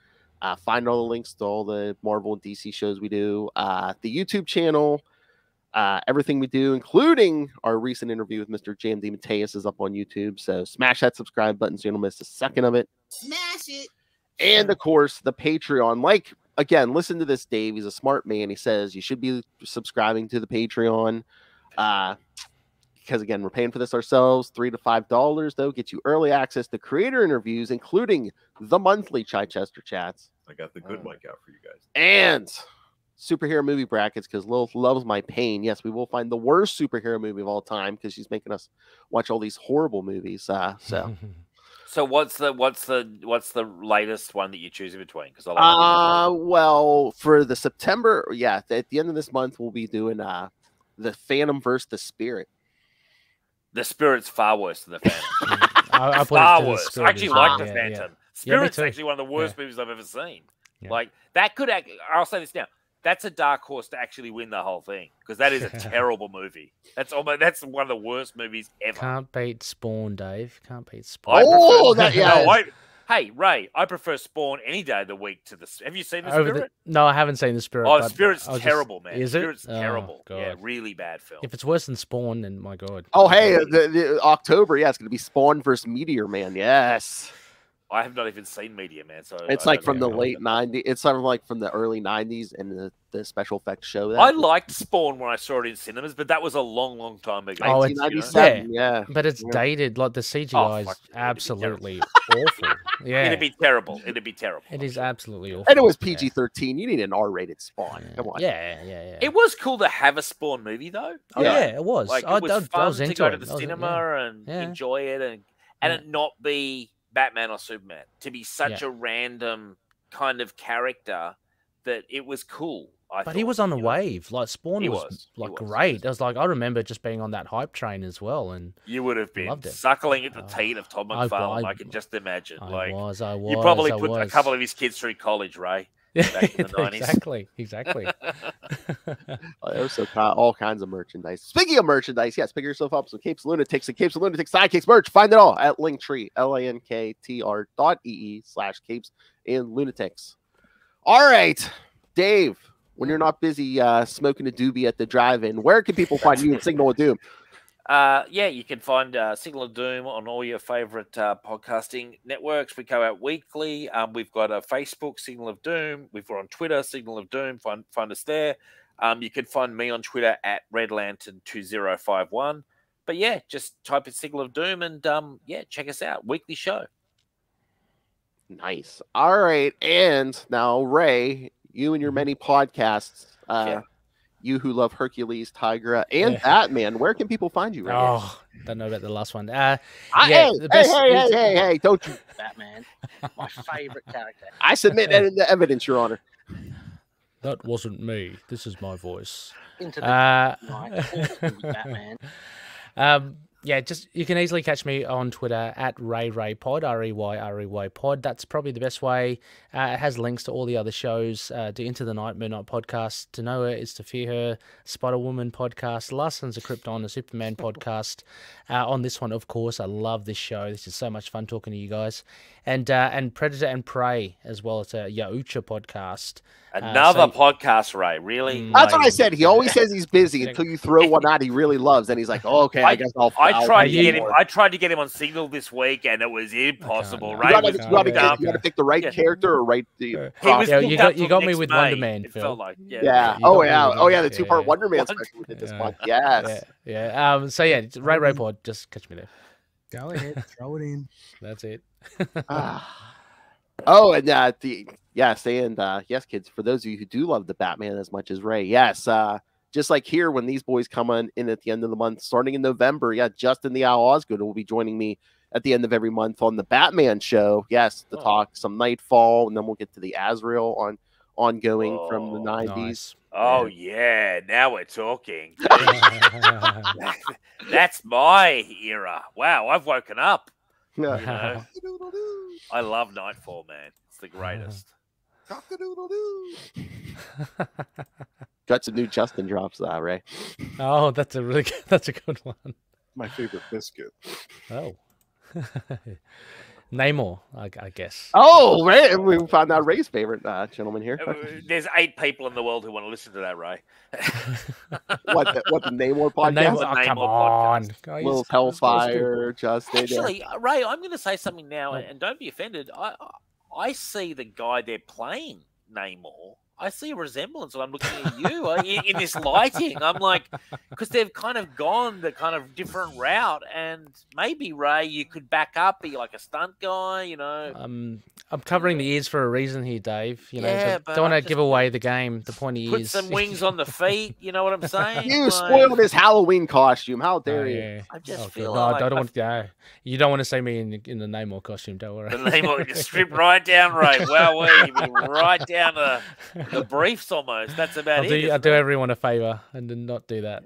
Find all the links to all the Marvel and DC shows we do. The YouTube channel. Everything we do, including our recent interview with Mr. JMD Mateus, is up on YouTube. So smash that subscribe button so you don't miss a second of it. Smash it. And of course, the Patreon. Like again, listen to this, Dave. He's a smart man. He says you should be subscribing to the Patreon. Because again, we're paying for this ourselves. $3 to $5 though gets you early access to creator interviews, including the monthly Chichester chats. I got the good mic out for you guys. And superhero movie brackets, because Lilith loves my pain. Yes, we will find the worst superhero movie of all time because she's making us watch all these horrible movies. So what's the latest one that you're choosing between? Because well, for the September, at the end of this month, we'll be doing the Phantom versus the Spirit. The Spirit's far worse than the Phantom. I far worse. I actually like the Yeah, Phantom. yeah. Spirit's Yeah, me too. actually one of the worst movies I've ever seen. Yeah. Like that could I'll say this now. That's a dark horse to actually win the whole thing because that is a terrible movie. That's one of the worst movies ever. Can't beat Spawn, Dave. Can't beat Spawn. Hey, Ray, I prefer Spawn any day of the week to the. Have you seen the Over Spirit? No, I haven't seen the Spirit. Oh, but the Spirit's I was terrible, man. Is it? Spirit's terrible. God. Yeah, really bad film. If it's worse than Spawn, then my God. Oh, hey, the October, it's going to be Spawn versus Meteor Man. Yes. I have not even seen Media Man, so It's like from the late 90s. It's sort of like from the early 90s and the special effects show that. I liked Spawn when I saw it in cinemas, but that was a long, long time ago. Oh, it's 1997, yeah. But it's dated. Like the CGI is absolutely awful. Yeah. It'd be terrible. It'd be terrible. It is absolutely awful. And it was PG-13. You need an R-rated Spawn. Come on. Yeah. It was cool to have a Spawn movie, though. Oh, yeah, it was. Like, I it was fun was to into go it. to the I was- cinema and enjoy it and it not be Batman or Superman. To be such a random kind of character that it was cool. But he was on a wave. Like Spawn was great. I was like, I remember just being on that hype train as well, and you would have been loved it. suckling at the teat of Todd McFarlane. I can just imagine. I was. You probably put a couple of his kids through college, Ray. Back in the 90s. Exactly. There's all kinds of merchandise. Speaking of merchandise, pick yourself up some Capes and Lunatics and Capes and Lunatics sidekicks merch. Find it all at Linktree, linktr.ee/Capes and Lunatics. All right, Dave, when you're not busy smoking a doobie at the drive-in, where can people find you in Signal of Doom? You can find Signal of Doom on all your favorite podcasting networks. We go out weekly. We've got a Facebook, Signal of Doom. We're on Twitter, Signal of Doom. Find us there. You can find me on Twitter at RedLantern2051. But just type in Signal of Doom and check us out. Weekly show. Nice. All right. And now, Ray, you and your many podcasts, you who love Hercules, Tigra, and Batman, where can people find you? Don't know about the last one. Hey, don't you... Batman, my favorite character. I submit the evidence, Your Honor. That wasn't me. This is my voice. Into the night, Batman. Just you can easily catch me on Twitter at RayRayPod, REY Pod. That's probably the best way. It has links to all the other shows, to Into the Night, Moon Knight podcast, To Know Her Is to Fear Her, Spider Woman podcast, Last Sons of Krypton, a Superman podcast. On this one, of course, I love this show. This is so much fun talking to you guys. And Predator and Prey as well. It's a Yaucha podcast. Another podcast, Ray. Really? That's what I said. He always says he's busy until you throw one out he really loves, and he's like, "Oh, okay, I guess I'll." I tried to get him on Signal this week, and it was impossible. Ray you got to pick the right character or right. You got me with Wonder Man. It felt like the 2-part Wonder Man special we did this month. Yes. Ray Pod. Just catch me there. Go ahead, throw it in. That's it. Yes, kids, for those of you who do love the Batman as much as Ray, just like here when these boys come in at the end of the month, starting in November, Justin the Owl Osgood will be joining me at the end of every month on the Batman show, to talk some Nightfall, and then we'll get to the Azrael ongoing from the 90s. Nice. Oh, now we're talking. That's my era. Wow, I've woken up. You know? I love Nightfall, man. It's the greatest. Got some new Justin drops, Ray. Oh, that's a good one. My favorite biscuit. Oh. Namor, I guess. Oh, Ray, we found out Ray's favorite gentleman here. There's 8 people in the world who want to listen to that, Ray. What the Namor podcast? Come on. Little Hellfire, Justin. Actually, Ray, I'm going to say something now, and don't be offended. I see the guy they're playing Namor, I see a resemblance when I'm looking at you in this lighting. I'm like, because they've kind of gone the kind of different route, and maybe Ray, you could back up, be like a stunt guy, you know. I'm covering the ears for a reason here, Dave. You know, Yeah, so but don't want I'm to give away the game. The pointy Put ears. some wings on the feet. You know what I'm saying? You Like, spoiled his Halloween costume. How dare you? Yeah. I just Oh, feel God. No, like I don't want to. You don't want to see me in the Namor costume. Don't worry. the Namor just strip right down, Ray. Wow, you be right down to the briefs almost. That's about it. I'll do everyone a favor and then not do that.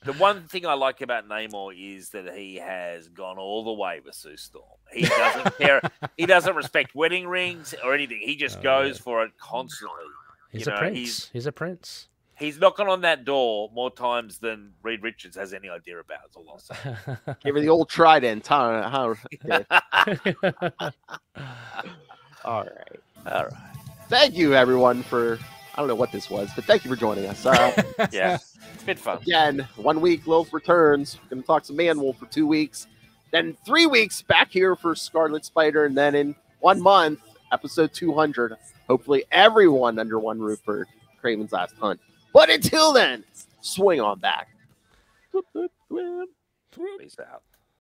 The one thing I like about Namor is that he has gone all the way with Sue Storm. He doesn't care. He doesn't respect wedding rings or anything. He just goes for it constantly. He's a prince. He's a prince. He's knocking on that door more times than Reed Richards has any idea about. That's all I'll say. Give her the old trident. Huh? Okay. All right. Thank you, everyone, for... I don't know what this was, but thank you for joining us. Yeah, it's been fun. Again, 1 week, Lilith returns. We're going to talk some Man-Wolf for 2 weeks. Then 3 weeks back here for Scarlet Spider. And then in 1 month, episode 200. Hopefully everyone under one roof for Kraven's Last Hunt. But until then, swing on back. Peace out.